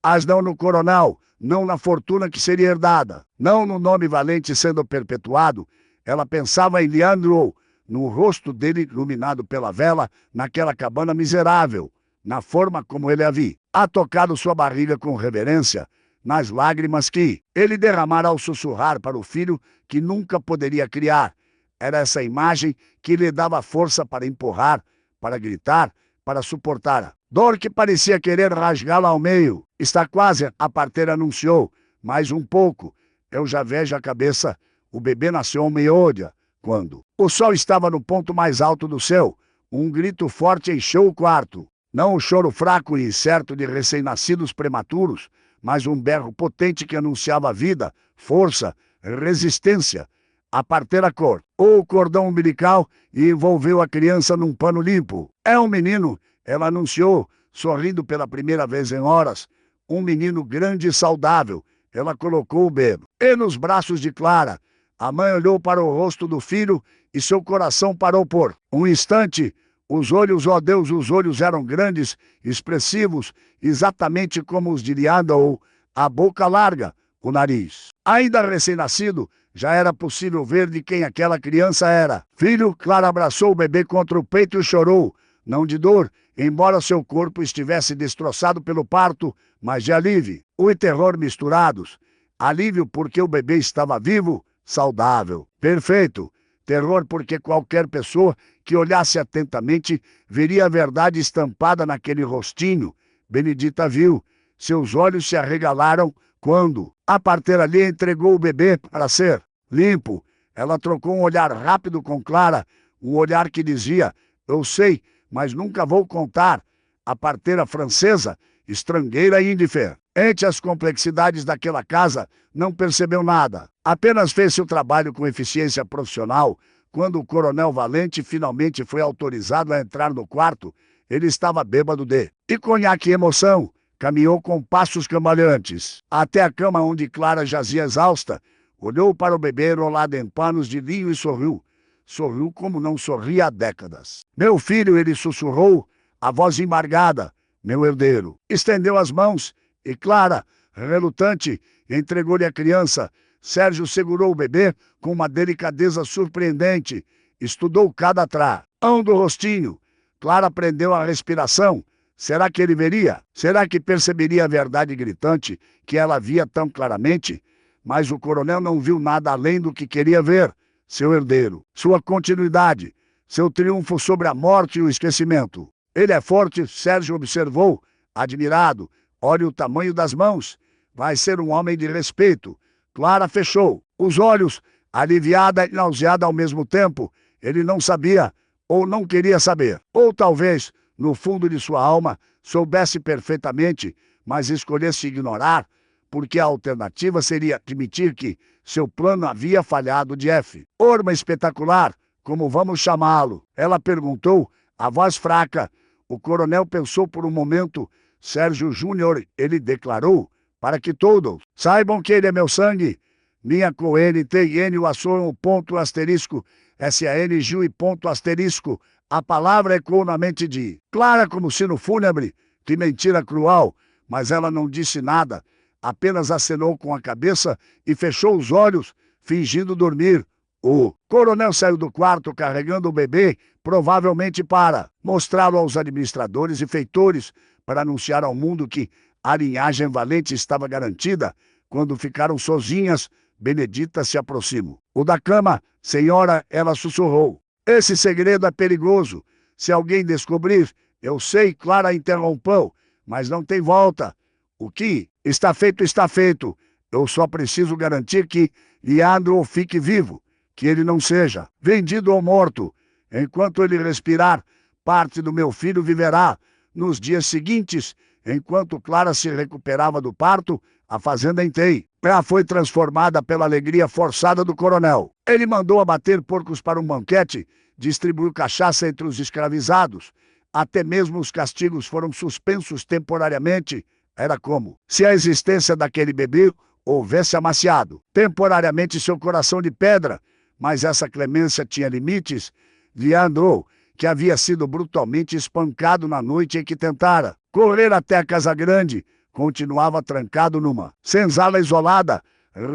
Mas não no coronel, não na fortuna que seria herdada, não no nome Valente sendo perpetuado. Ela pensava em Leandro, no rosto dele iluminado pela vela, naquela cabana miserável, na forma como ele havia tocado sua barriga com reverência, nas lágrimas que ele derramara ao sussurrar para o filho que nunca poderia criar. Era essa imagem que lhe dava força para empurrar, para gritar, para suportar a dor que parecia querer rasgá-la ao meio. Está quase, a parteira anunciou. Mais um pouco. Eu já vejo a cabeça. O bebê nasceu ao meio-dia. Quando o sol estava no ponto mais alto do céu, um grito forte encheu o quarto. Não o choro fraco e incerto de recém-nascidos prematuros, mas um berro potente que anunciava vida, força, resistência. A parteira cortou o cordão umbilical e envolveu a criança num pano limpo. É um menino, ela anunciou, sorrindo pela primeira vez em horas. Um menino grande e saudável. Ela colocou o bebê nos braços de Clara. A mãe olhou para o rosto do filho e seu coração parou por um instante. Os olhos, ó Deus, os olhos eram grandes, expressivos, exatamente como os de Leandro. A boca larga, o nariz ainda recém-nascido. Já era possível ver de quem aquela criança era. Filho, Clara abraçou o bebê contra o peito e chorou. não de dor, embora seu corpo estivesse destroçado pelo parto, mas de alívio. O terror misturados. Alívio porque o bebê estava vivo, saudável, perfeito. Terror porque qualquer pessoa que olhasse atentamente veria a verdade estampada naquele rostinho. Benedita viu. Seus olhos se arregalaram quando a parteira lhe entregou o bebê para ser limpo. Ela trocou um olhar rápido com Clara, um olhar que dizia: eu sei, mas nunca vou contar. A parteira francesa, estrangeira e indiferente às complexidades daquela casa, não percebeu nada. Apenas fez seu trabalho com eficiência profissional. Quando o coronel Valente finalmente foi autorizado a entrar no quarto, ele estava bêbado e conhaque e emoção. Caminhou com passos cambaleantes até a cama onde Clara jazia exausta. Olhou para o bebê enrolado em panos de linho e sorriu. Sorriu como não sorria há décadas. Meu filho, ele sussurrou, a voz embargada. Meu herdeiro. Estendeu as mãos e Clara, relutante, entregou-lhe a criança. Sérgio segurou o bebê com uma delicadeza surpreendente. Estudou cada tração do rostinho. Clara prendeu a respiração. Será que ele veria? Será que perceberia a verdade gritante que ela via tão claramente? Mas o coronel não viu nada além do que queria ver. Seu herdeiro, sua continuidade, seu triunfo sobre a morte e o esquecimento. Ele é forte, Sérgio observou, admirado. Olhe o tamanho das mãos. Vai ser um homem de respeito. Clara fechou os olhos, aliviada e nauseada ao mesmo tempo. Ele não sabia, ou não queria saber. Ou talvez, no fundo de sua alma, soubesse perfeitamente, mas escolhesse ignorar, porque a alternativa seria admitir que seu plano havia falhado de F. Orma espetacular, como vamos chamá-lo? Ela perguntou, a voz fraca. O coronel pensou por um momento. Sérgio Júnior, ele declarou, para que todos saibam que ele é meu sangue. Minha CONTN, o aço, ponto asterisco, SAN, Gil e ponto asterisco. A palavra ecoou na mente de Clara como sino fúnebre. Que mentira cruel, mas ela não disse nada. Apenas acenou com a cabeça e fechou os olhos, fingindo dormir. O coronel saiu do quarto carregando o bebê, provavelmente para mostrá-lo aos administradores e feitores, para anunciar ao mundo que a linhagem Valente estava garantida. Quando ficaram sozinhas, Benedita se aproximou. O da cama, senhora, ela sussurrou. Esse segredo é perigoso. Se alguém descobrir, eu sei, Clara interrompeu, mas não tem volta. O que está feito, está feito. Eu só preciso garantir que Leandro fique vivo, que ele não seja vendido ou morto. Enquanto ele respirar, parte do meu filho viverá. Nos dias seguintes, enquanto Clara se recuperava do parto, a fazenda inteira foi transformada pela alegria forçada do coronel. Ele mandou abater porcos para um banquete, distribuiu cachaça entre os escravizados. Até mesmo os castigos foram suspensos temporariamente. Era como se a existência daquele bebê houvesse amaciado temporariamente seu coração de pedra. Mas essa clemência tinha limites. Leandro, que havia sido brutalmente espancado na noite em que tentara correr até a casa grande, continuava trancado numa senzala isolada,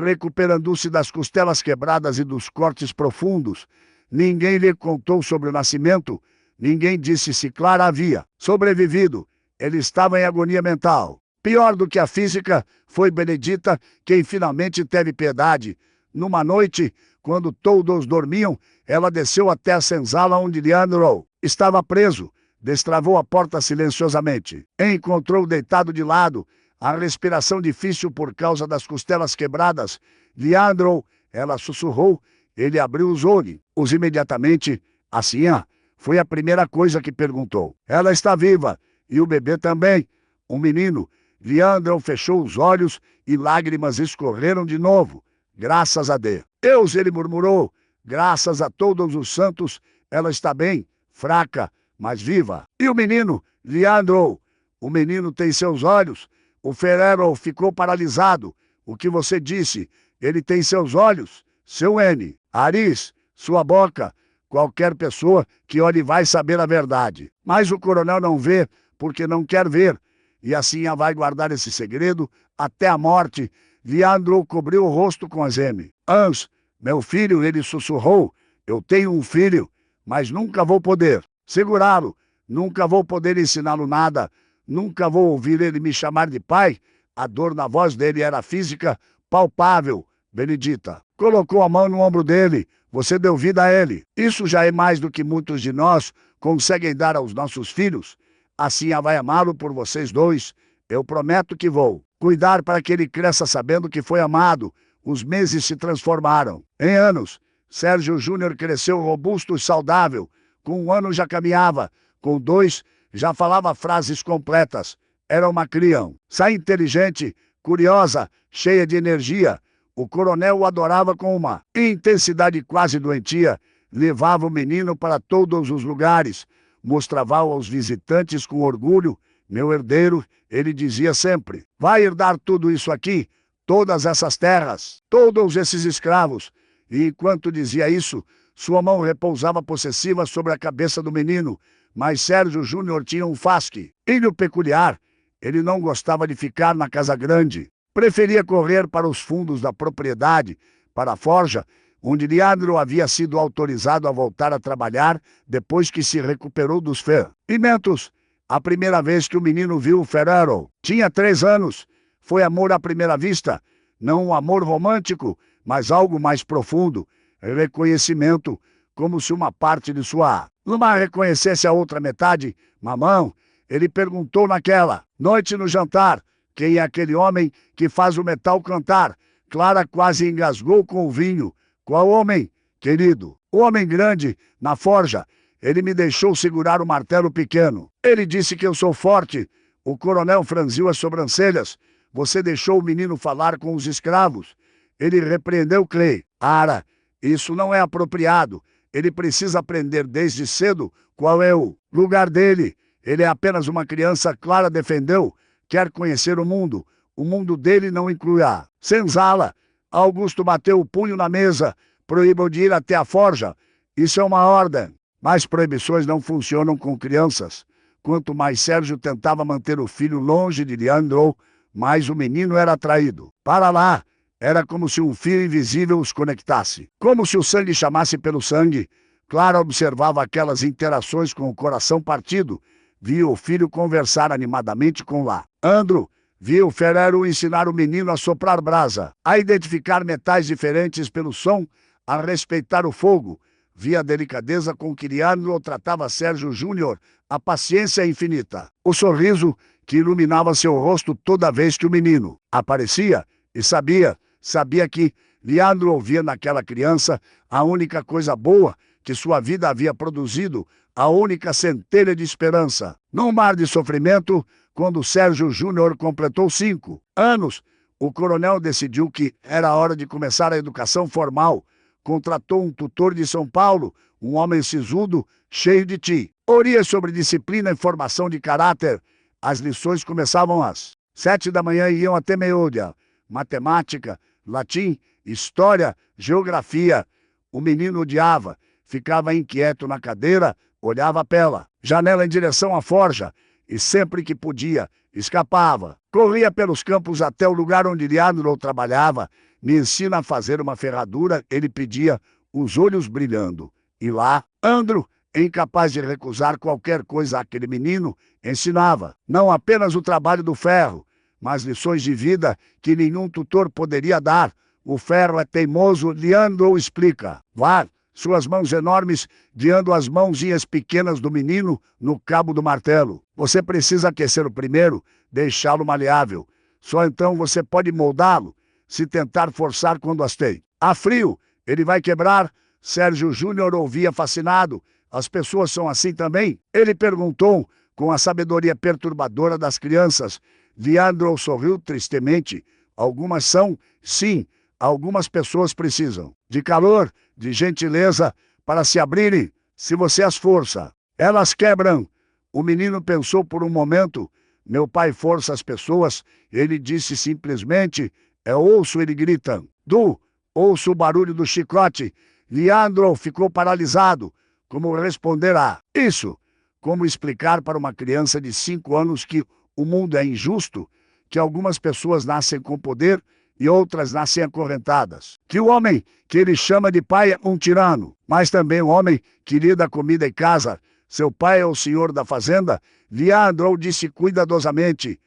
recuperando-se das costelas quebradas e dos cortes profundos. Ninguém lhe contou sobre o nascimento. Ninguém disse se Clara havia sobrevivido. Ele estava em agonia mental. Pior do que a física, foi Benedita quem finalmente teve piedade. Numa noite, quando todos dormiam, ela desceu até a senzala onde Leandro estava preso. Destravou a porta silenciosamente. Encontrou deitado de lado, a respiração difícil por causa das costelas quebradas. Leandro, ela sussurrou. Ele abriu os olhos imediatamente. Assim, foi a primeira coisa que perguntou. Ela está viva, e o bebê também. Um menino. Leandro fechou os olhos e lágrimas escorreram de novo. Graças a Deus, ele murmurou. Graças a todos os santos, ela está bem, fraca, mas viva. E o menino, Leandro? O menino tem seus olhos. O Ferrero ficou paralisado. O que você disse? Ele tem seus olhos, seu N. Nariz, sua boca. Qualquer pessoa que olhe vai saber a verdade. Mas o coronel não vê, porque não quer ver. E assim vai guardar esse segredo até a morte. Leandro cobriu o rosto com as M. Hans, meu filho, ele sussurrou. Eu tenho um filho, mas nunca vou poder segurá-lo. Nunca vou poder ensiná-lo nada. Nunca vou ouvir ele me chamar de pai. A dor na voz dele era física, palpável. Benedita colocou a mão no ombro dele. Você deu vida a ele. Isso já é mais do que muitos de nós conseguem dar aos nossos filhos. Assim vai amá-lo por vocês dois. Eu prometo que vou cuidar para que ele cresça sabendo que foi amado. Os meses se transformaram em anos. Sérgio Júnior cresceu robusto e saudável. Com 1 ano já caminhava. Com 2, já falava frases completas. Era uma criança inteligente, curiosa, cheia de energia. O coronel o adorava com uma intensidade quase doentia. Levava o menino para todos os lugares. Mostrava aos visitantes com orgulho. Meu herdeiro, ele dizia sempre, vai herdar tudo isso aqui, todas essas terras, todos esses escravos. E enquanto dizia isso, sua mão repousava possessiva sobre a cabeça do menino. Mas Sérgio Júnior tinha um fasque peculiar. Ele não gostava de ficar na casa grande. Preferia correr para os fundos da propriedade, para a forja, onde Leandro havia sido autorizado a voltar a trabalhar depois que se recuperou dos ferimentos. A primeira vez que o menino viu o Ferrero, tinha 3 anos. Foi amor à primeira vista. Não um amor romântico, mas algo mais profundo. Reconhecimento, como se uma parte de sua alma reconhecesse a outra metade. Mamão, ele perguntou naquela noite no jantar, quem é aquele homem que faz o metal cantar? Clara quase engasgou com o vinho. Qual homem, querido? O homem grande, na forja. Ele me deixou segurar o martelo pequeno. Ele disse que eu sou forte. O coronel franziu as sobrancelhas. Você deixou o menino falar com os escravos. Ele repreendeu Clay. Ara, isso não é apropriado. Ele precisa aprender desde cedo qual é o lugar dele. Ele é apenas uma criança, Clara defendeu. Quer conhecer o mundo. O mundo dele não inclui a senzala. Augusto bateu o punho na mesa. Proíbam de ir até a forja. Isso é uma ordem. Mas proibições não funcionam com crianças. Quanto mais Sérgio tentava manter o filho longe de Leandro, mais o menino era atraído. Para lá, era como se um fio invisível os conectasse. Como se o sangue chamasse pelo sangue. Clara observava aquelas interações com o coração partido. Via o filho conversar animadamente com Leandro. Via o Ferrero ensinar o menino a soprar brasa, a identificar metais diferentes pelo som, a respeitar o fogo. Via a delicadeza com que Leandro tratava Sérgio Júnior, a paciência infinita. O sorriso que iluminava seu rosto toda vez que o menino aparecia. E sabia que Leandro ouvia naquela criança a única coisa boa que sua vida havia produzido, a única centelha de esperança. Num mar de sofrimento, quando Sérgio Júnior completou 5 anos, o coronel decidiu que era hora de começar a educação formal. Contratou um tutor de São Paulo, um homem sisudo, cheio de teoria sobre disciplina e formação de caráter. As lições começavam às 7 da manhã e iam até meio-dia. Matemática, latim, história, geografia. O menino odiava, ficava inquieto na cadeira, olhava pela janela em direção à forja e sempre que podia, escapava. Corria pelos campos até o lugar onde Leandro trabalhava. Me ensina a fazer uma ferradura, ele pedia, os olhos brilhando. E lá, Leandro, incapaz de recusar qualquer coisa àquele menino, ensinava não apenas o trabalho do ferro, mas lições de vida que nenhum tutor poderia dar. O ferro é teimoso, Leandro explica. Vá, suas mãos enormes, guiando as mãozinhas pequenas do menino no cabo do martelo. Você precisa aquecer o primeiro, deixá-lo maleável. Só então você pode moldá-lo. Se tentar forçar quando tem há frio, ele vai quebrar. Sérgio Júnior ouvia fascinado. As pessoas são assim também? Ele perguntou, com a sabedoria perturbadora das crianças. Leandro sorriu tristemente. Algumas são, sim, algumas pessoas precisam de calor, de gentileza, para se abrirem. Se você as força, elas quebram. O menino pensou por um momento. Meu pai força as pessoas. Ele disse simplesmente, ouço ele grita. Ouço o barulho do chicote. Leandro ficou paralisado. Como responder a isso? Como explicar para uma criança de 5 anos que o mundo é injusto? Que algumas pessoas nascem com poder e outras nascem acorrentadas. Que o homem que ele chama de pai é um tirano, mas também o homem que lhe dá comida e casa Seu pai é o senhor da fazenda? Leandro disse cuidadosamente.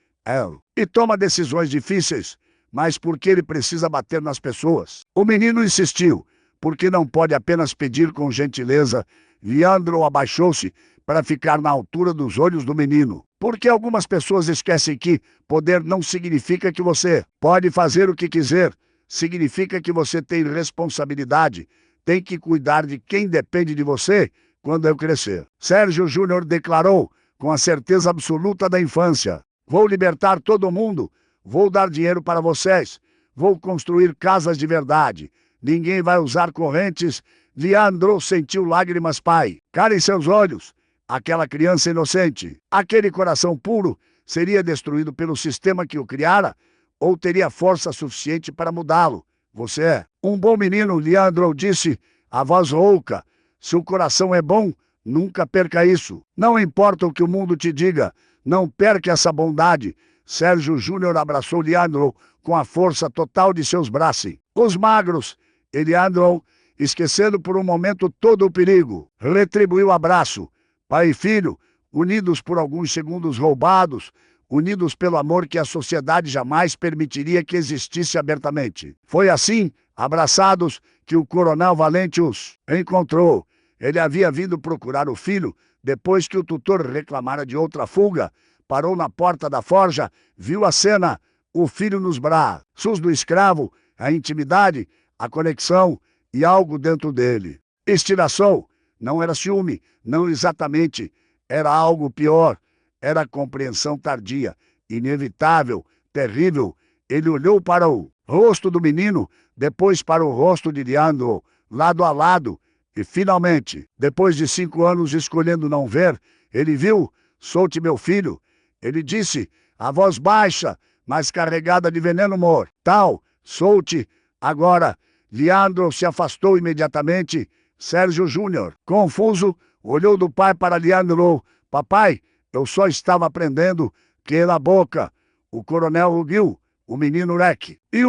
E toma decisões difíceis, mas por que ele precisa bater nas pessoas? O menino insistiu. Porque não pode apenas pedir com gentileza. Leandro abaixou-se para ficar na altura dos olhos do menino. Porque algumas pessoas esquecem que poder não significa que você pode fazer o que quiser. Significa que você tem responsabilidade. Tem que cuidar de quem depende de você quando eu crescer. Sérgio Júnior declarou com a certeza absoluta da infância. Vou libertar todo mundo. Vou dar dinheiro para vocês. Vou construir casas de verdade. Ninguém vai usar correntes. Leandro sentiu lágrimas, pai. Cara em seus olhos. Aquela criança inocente. Aquele coração puro seria destruído pelo sistema que o criara ou teria força suficiente para mudá-lo. Você é um bom menino, Leandro disse, a voz rouca. Se o coração é bom, nunca perca isso. Não importa o que o mundo te diga, não perca essa bondade. Sérgio Júnior abraçou Leandro com a força total de seus braços. Os magros, Leandro, esquecendo por um momento todo o perigo, retribuiu o abraço. Pai e filho, unidos por alguns segundos roubados, unidos pelo amor que a sociedade jamais permitiria que existisse abertamente. Foi assim, abraçados, que o coronel Valente os encontrou. Ele havia vindo procurar o filho depois que o tutor reclamara de outra fuga. Parou na porta da forja, viu a cena, o filho nos braços do escravo, a intimidade, a conexão e algo dentro dele. Estiraçou. Não era ciúme, não exatamente. Era algo pior. Era compreensão tardia, inevitável, terrível. Ele olhou para o rosto do menino, depois para o rosto de Leandro, lado a lado, e finalmente, depois de 5 anos escolhendo não ver, ele viu, solte meu filho. Ele disse, a voz baixa, mas carregada de veneno mortal, solte. Agora, Leandro se afastou imediatamente. Sérgio Júnior, confuso, olhou do pai para Leandro. Papai, eu só estava aprendendo que na boca. O coronel rugiu, o menino Rec. E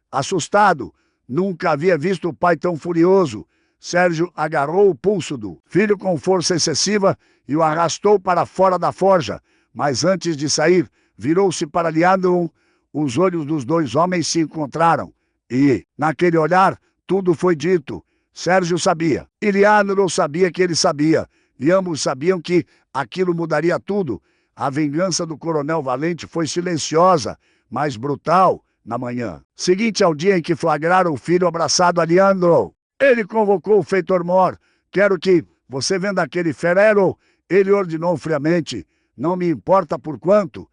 assustado, nunca havia visto o pai tão furioso. Sérgio agarrou o pulso do filho com força excessiva e o arrastou para fora da forja. Mas antes de sair, virou-se para Leandro. Os olhos dos dois homens se encontraram. E, naquele olhar, tudo foi dito. Sérgio sabia. E Leandro sabia que ele sabia. E ambos sabiam que aquilo mudaria tudo. A vingança do coronel Valente foi silenciosa, mas brutal, na manhã seguinte ao dia em que flagraram o filho abraçado a Leandro. Ele convocou o feitor-mor. Quero que você venda aquele ferero. Ele ordenou friamente. Não me importa por quanto.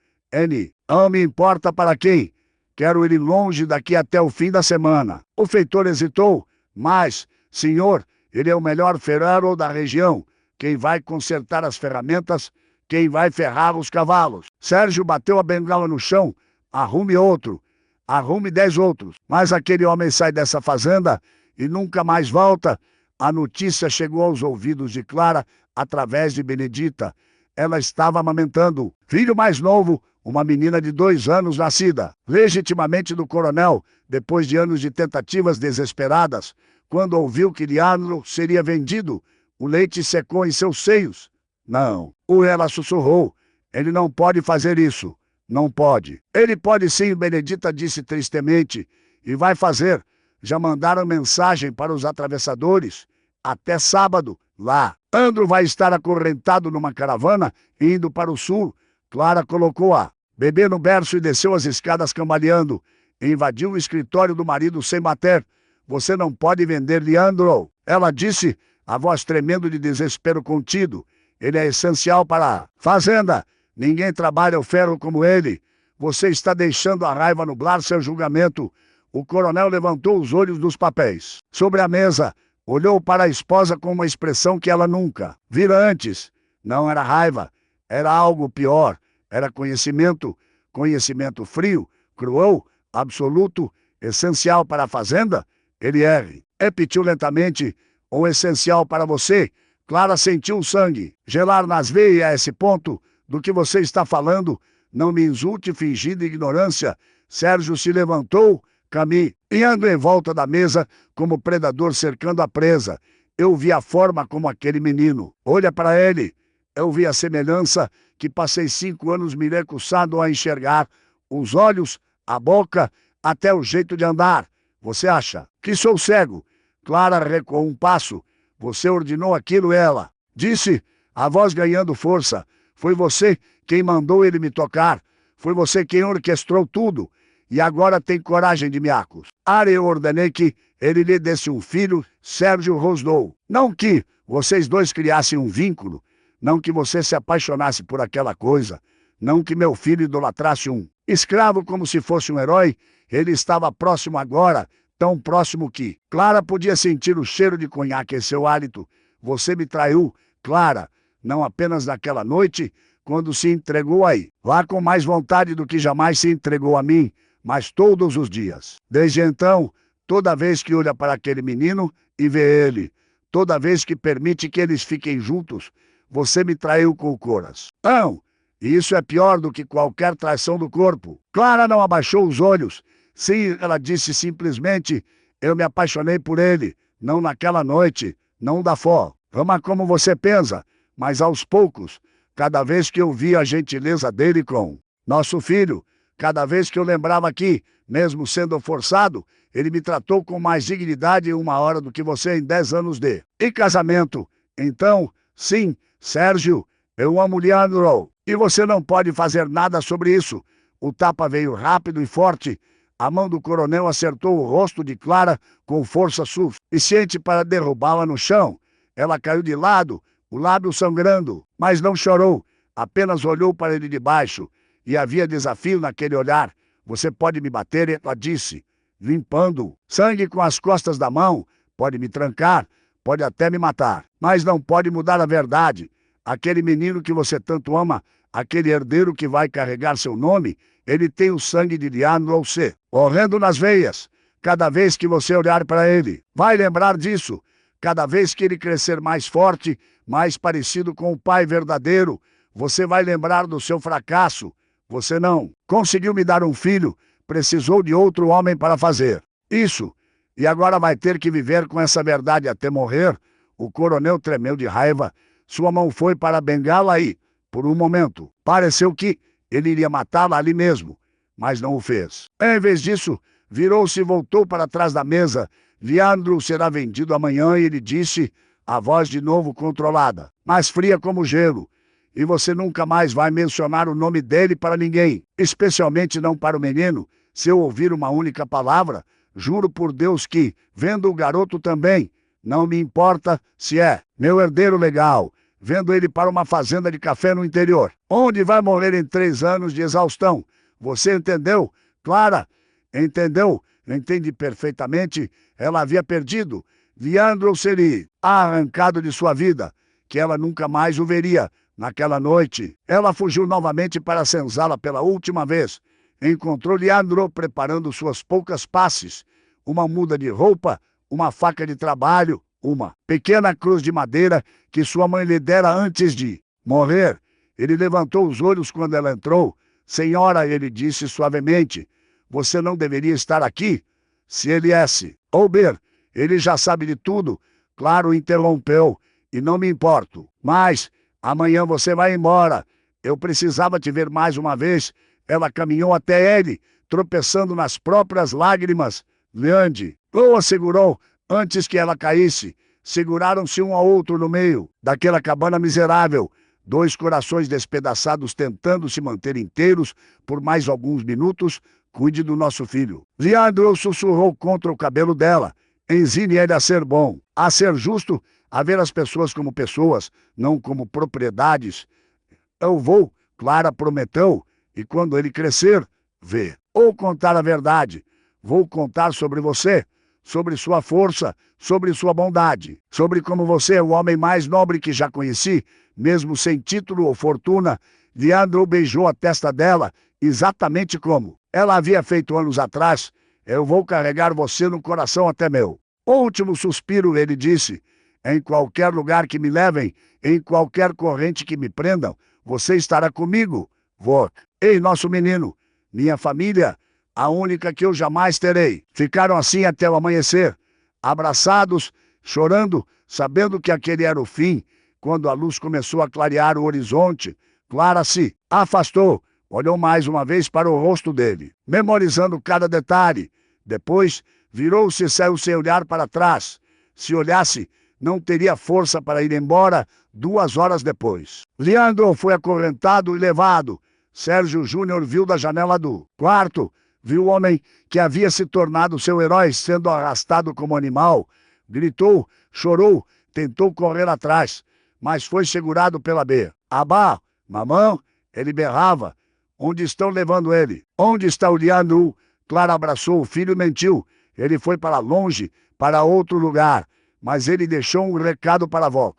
Não me importa para quem. Quero ele longe daqui até o fim da semana. O feitor hesitou. Mas, senhor, ele é o melhor ferreiro da região. Quem vai consertar as ferramentas, quem vai ferrar os cavalos. Sérgio bateu a bengala no chão. Arrume outro. Arrume 10 outros. Mas aquele homem sai dessa fazenda e nunca mais volta. A notícia chegou aos ouvidos de Clara através de Benedita. Ela estava amamentando filho mais novo, uma menina de 2 anos nascida, legitimamente do coronel, depois de anos de tentativas desesperadas. Quando ouviu que Leandro seria vendido, o leite secou em seus seios. Não, ela sussurrou. Ele não pode fazer isso. Não pode. Ele pode sim, Benedita disse tristemente. E vai fazer. Já mandaram mensagem para os atravessadores. Até sábado, lá. Andro vai estar acorrentado numa caravana indo para o sul. Clara colocou a bebê no berço e desceu as escadas cambaleando. Invadiu o escritório do marido sem bater. Você não pode vender Leandro. Ela disse, a voz tremendo de desespero contido. Ele é essencial para a fazenda. Ninguém trabalha o ferro como ele. Você está deixando a raiva nublar seu julgamento. O coronel levantou os olhos dos papéis sobre a mesa. Olhou para a esposa com uma expressão que ela nunca vira antes. Não era raiva. Era algo pior. Era conhecimento. Conhecimento frio, cruel, absoluto, essencial para a fazenda. Ele repetiu lentamente. Ou essencial para você. Clara sentiu o sangue gelar nas veias a esse ponto. Do que você está falando? Não me insulte fingindo ignorância. Sérgio se levantou, caminhando em volta da mesa, como predador cercando a presa. Eu vi a forma como aquele menino olha para ele. Eu vi a semelhança que passei 5 anos me recusando a enxergar, os olhos, a boca, até o jeito de andar. Você acha que sou cego? Clara recuou um passo. Você ordenou aquilo, ela disse, a voz ganhando força. Foi você quem mandou ele me tocar. Foi você quem orquestrou tudo. E agora tem coragem de me acusar. Eu ordenei que ele lhe desse um filho, Sérgio rosnou. Não que vocês dois criassem um vínculo. Não que você se apaixonasse por aquela coisa. Não que meu filho idolatrasse um escravo como se fosse um herói. Ele estava próximo agora, tão próximo que Clara podia sentir o cheiro de conhaque em seu hálito. Você me traiu, Clara, não apenas naquela noite, quando se entregou aí, lá com mais vontade do que jamais se entregou a mim, mas todos os dias. Desde então, toda vez que olha para aquele menino e vê ele, toda vez que permite que eles fiquem juntos, você me traiu com o coração. E isso é pior do que qualquer traição do corpo. Clara não abaixou os olhos. Sim, ela disse simplesmente, eu me apaixonei por ele, não naquela noite, não da forma como você pensa, mas aos poucos, cada vez que eu via a gentileza dele com nosso filho, cada vez que eu lembrava que, mesmo sendo forçado, ele me tratou com mais dignidade em 1 hora do que você em 10 anos de casamento. Então, sim, Sérgio, eu amo Leandro, e você não pode fazer nada sobre isso. O tapa veio rápido e forte. A mão do coronel acertou o rosto de Clara com força suficiente para derrubá-la no chão. Ela caiu de lado, o lábio sangrando, mas não chorou, apenas olhou para ele de baixo. E havia desafio naquele olhar. Você pode me bater, ela disse, limpando sangue com as costas da mão. Pode me trancar, pode até me matar, mas não pode mudar a verdade. Aquele menino que você tanto ama, aquele herdeiro que vai carregar seu nome, ele tem o sangue de Leandro C. correndo nas veias. Cada vez que você olhar para ele, vai lembrar disso. Cada vez que ele crescer mais forte, mais parecido com o pai verdadeiro, você vai lembrar do seu fracasso. Você não conseguiu me dar um filho, precisou de outro homem para fazer isso. E agora vai ter que viver com essa verdade até morrer. O coronel tremeu de raiva. Sua mão foi para a bengala e, por um momento, pareceu que ele iria matá-la ali mesmo, mas não o fez. Em vez disso, virou-se e voltou para trás da mesa. Leandro será vendido amanhã, ele disse, a voz de novo controlada, mas fria como gelo. E você nunca mais vai mencionar o nome dele para ninguém, especialmente não para o menino. Se eu ouvir uma única palavra, juro por Deus que, vendo o garoto também, não me importa se é meu herdeiro legal, vendo ele para uma fazenda de café no interior, onde vai morrer em 3 anos de exaustão. Você entendeu? Clara, entendeu? Entende perfeitamente. Ela havia perdido. Leandro seria arrancado de sua vida, que ela nunca mais o veria. Naquela noite, ela fugiu novamente para a senzala pela última vez. Encontrou Leandro preparando suas poucas passes, uma muda de roupa, uma faca de trabalho, uma pequena cruz de madeira que sua mãe lhe dera antes de morrer. Ele levantou os olhos quando ela entrou. Senhora, ele disse suavemente, você não deveria estar aqui. Se ele souber, ele já sabe de tudo. Claro, interrompeu, e não me importo. Mas amanhã você vai embora. Eu precisava te ver mais uma vez. Ela caminhou até ele, tropeçando nas próprias lágrimas. Leandro o segurou antes que ela caísse. Seguraram-se um ao outro no meio daquela cabana miserável. 2 corações despedaçados tentando se manter inteiros por mais alguns minutos. Cuide do nosso filho. Leandro sussurrou contra o cabelo dela. Ensine ele a ser bom, a ser justo, a ver as pessoas como pessoas, não como propriedades. Eu vou, Clara prometeu, e quando ele crescer, vê. Ou contar a verdade. Vou contar sobre você, sobre sua força, sobre sua bondade, sobre como você é o homem mais nobre que já conheci, mesmo sem título ou fortuna. Leandro beijou a testa dela, exatamente como ela havia feito anos atrás. Eu vou carregar você no coração até meu último suspiro, ele disse. Em qualquer lugar que me levem, em qualquer corrente que me prendam, você estará comigo. Vou. Ei, nosso menino, minha família, a única que eu jamais terei. Ficaram assim até o amanhecer, abraçados, chorando, sabendo que aquele era o fim. Quando a luz começou a clarear o horizonte, Clara se afastou, olhou mais uma vez para o rosto dele, memorizando cada detalhe. Depois, virou-se e saiu sem olhar para trás. Se olhasse, não teria força para ir embora 2 horas depois. Leandro foi acorrentado e levado. Sérgio Júnior viu da janela do quarto, viu o homem que havia se tornado seu herói sendo arrastado como animal. Gritou, chorou, tentou correr atrás, mas foi segurado pela B. Abá, mamã, ele berrava. Onde estão levando ele? Onde está o Leandro? Clara abraçou o filho e mentiu. Ele foi para longe, para outro lugar, mas ele deixou um recado para a avó.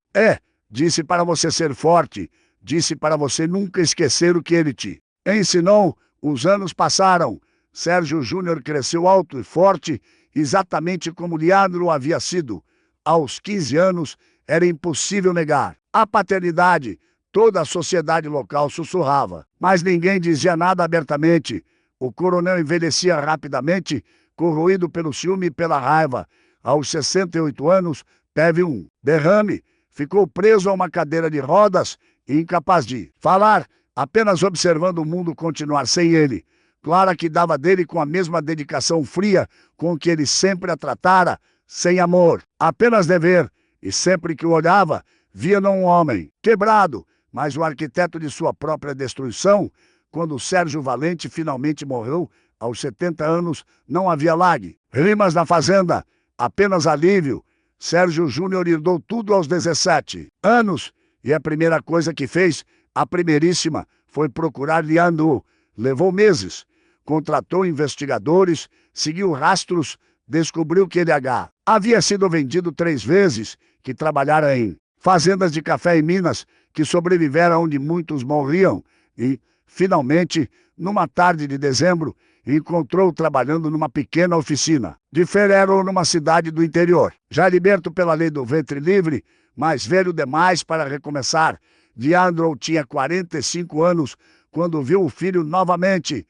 Disse para você ser forte, disse para você nunca esquecer o que ele te ensinou. Os anos passaram. Sérgio Júnior cresceu alto e forte, exatamente como Leandro havia sido. Aos 15 anos, era impossível negar a paternidade. Toda a sociedade local sussurrava, mas ninguém dizia nada abertamente. O coronel envelhecia rapidamente, corroído pelo ciúme e pela raiva. Aos 68 anos, teve um derrame. Ficou preso a uma cadeira de rodas e incapaz de falar, apenas observando o mundo continuar sem ele. Clara cuidava dele com a mesma dedicação fria com que ele sempre a tratara, sem amor, apenas dever, e sempre que o olhava, via não um homem quebrado, mas o arquiteto de sua própria destruição. Quando Sérgio Valente finalmente morreu, aos 70 anos, não havia lague, rimas na fazenda, apenas alívio. Sérgio Júnior herdou tudo aos 17 anos, e a primeira coisa que fez, a primeiríssima, foi procurar Leandro. Levou meses, contratou investigadores, seguiu rastros, descobriu que ele havia sido vendido 3 vezes, que trabalhara em fazendas de café em Minas, que sobreviveram onde muitos morriam, e, finalmente, numa tarde de dezembro, encontrou trabalhando numa pequena oficina de ferreiro numa cidade do interior. Já liberto pela lei do ventre livre, mas velho demais para recomeçar, Leandro tinha 45 anos quando viu o filho novamente.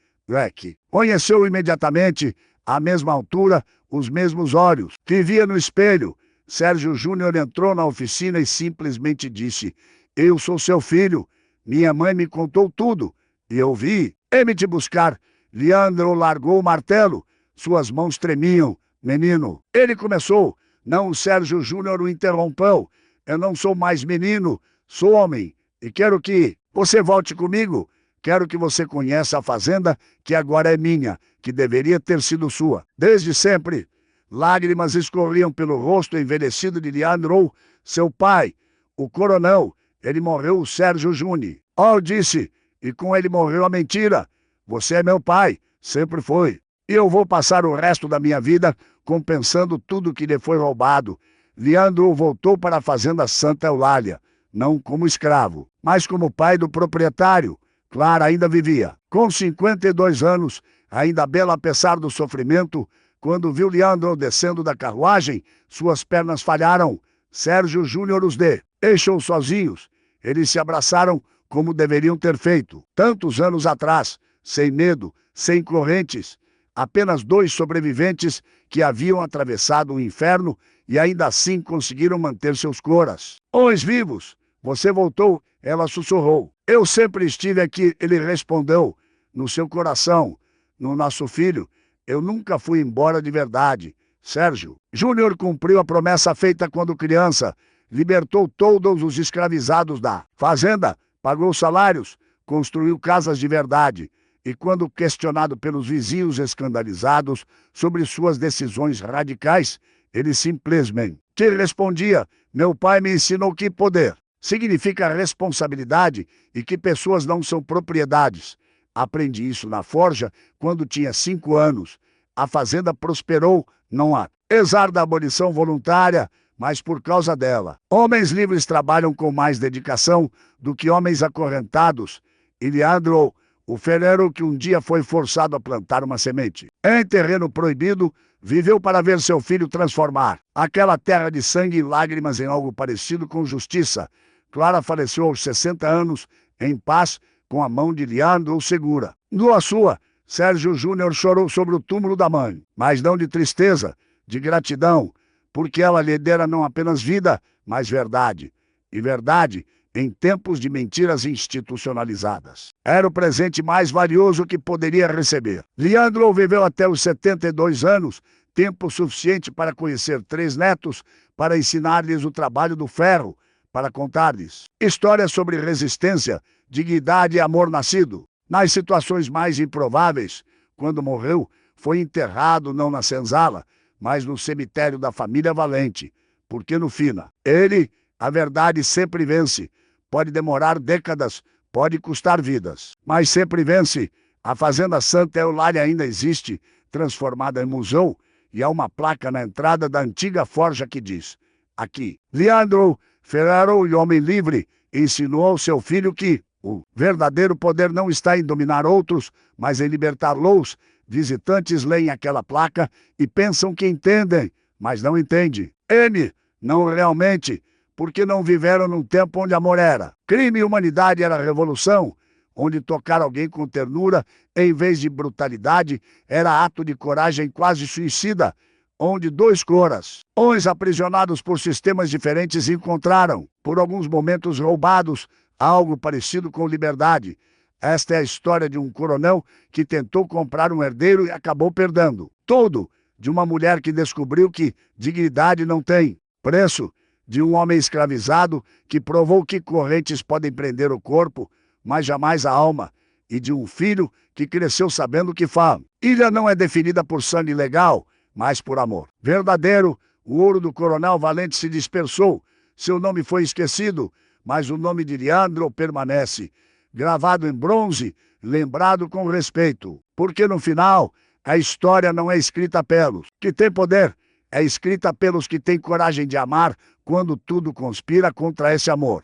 Conheceu imediatamente, à mesma altura, os mesmos olhos que via no espelho. Sérgio Júnior entrou na oficina e simplesmente disse: "Eu sou seu filho. Minha mãe me contou tudo. E eu vi. Ele te buscar." Leandro largou o martelo. Suas mãos tremiam. "Menino." Ele começou. Não, o Sérgio Júnior o interrompeu. "Eu não sou mais menino. Sou homem. E quero que você volte comigo. Quero que você conheça a fazenda que agora é minha, que deveria ter sido sua desde sempre." Lágrimas escorriam pelo rosto envelhecido de Leandro, seu pai, o coronel. Ele morreu, o Sérgio Júnior. Disse, e com ele morreu a mentira. "Você é meu pai, sempre foi. E eu vou passar o resto da minha vida compensando tudo que lhe foi roubado." Leandro voltou para a fazenda Santa Eulália, não como escravo, mas como pai do proprietário. Clara ainda vivia, com 52 anos, ainda bela apesar do sofrimento. Quando viu Leandro descendo da carruagem, suas pernas falharam. Sérgio Júnior os deixou sozinhos. Eles se abraçaram como deveriam ter feito tantos anos atrás, sem medo, sem correntes. Apenas 2 sobreviventes que haviam atravessado o inferno e ainda assim conseguiram manter seus corações vivos. "Você voltou?" ela sussurrou. "Eu sempre estive aqui," ele respondeu. "No seu coração, no nosso filho. Eu nunca fui embora de verdade." Sérgio Júnior cumpriu a promessa feita quando criança. Libertou todos os escravizados da fazenda, pagou salários, construiu casas de verdade. E quando questionado pelos vizinhos escandalizados sobre suas decisões radicais, ele simplesmente respondia: "Meu pai me ensinou que poder significa responsabilidade e que pessoas não são propriedades. Aprendi isso na forja quando tinha 5 anos. A fazenda prosperou, não apesar da abolição voluntária, mas por causa dela. Homens livres trabalham com mais dedicação do que homens acorrentados." E Leandro, o ferreiro que um dia foi forçado a plantar uma semente em terreno proibido, viveu para ver seu filho transformar aquela terra de sangue e lágrimas em algo parecido com justiça. Clara faleceu aos 60 anos, em paz, com a mão de Leandro segura a sua. Sérgio Júnior chorou sobre o túmulo da mãe, mas não de tristeza, de gratidão, porque ela lhe dera não apenas vida, mas verdade. e verdade em tempos de mentiras institucionalizadas. Era o presente mais valioso que poderia receber. Leandro viveu até os 72 anos, tempo suficiente para conhecer 3 netos, para ensinar-lhes o trabalho do ferro, para contar-lhes histórias sobre resistência, dignidade e amor nascido. Nas situações mais improváveis, quando morreu, foi enterrado não na senzala, mas no cemitério da família Valente, porque no fina, a verdade sempre vence. Pode demorar décadas, pode custar vidas, mas sempre vence. A Fazenda Santa Eulália ainda existe, transformada em museu, e há uma placa na entrada da antiga forja que diz: aqui, Leandro Ferraro, o homem livre, ensinou ao seu filho que o verdadeiro poder não está em dominar outros, mas em libertá-los. Visitantes leem aquela placa e pensam que entendem, mas não entendem. Não realmente, porque não viveram num tempo onde amor era crime e humanidade era revolução, onde tocar alguém com ternura, em vez de brutalidade, era ato de coragem quase suicida, onde 2 corações aprisionados por sistemas diferentes encontraram, por alguns momentos roubados, algo parecido com liberdade. Esta é a história de um coronel que tentou comprar um herdeiro e acabou perdendo tudo, de uma mulher que descobriu que dignidade não tem preço, de um homem escravizado que provou que correntes podem prender o corpo, mas jamais a alma, e de um filho que cresceu sabendo que família não é definida por sangue legal, mas por amor verdadeiro. O ouro do coronel Valente se dispersou, seu nome foi esquecido, mas o nome de Leandro permanece, gravado em bronze, lembrado com respeito, porque no final, a história não é escrita pelos que têm poder, é escrita pelos que têm coragem de amar quando tudo conspira contra esse amor.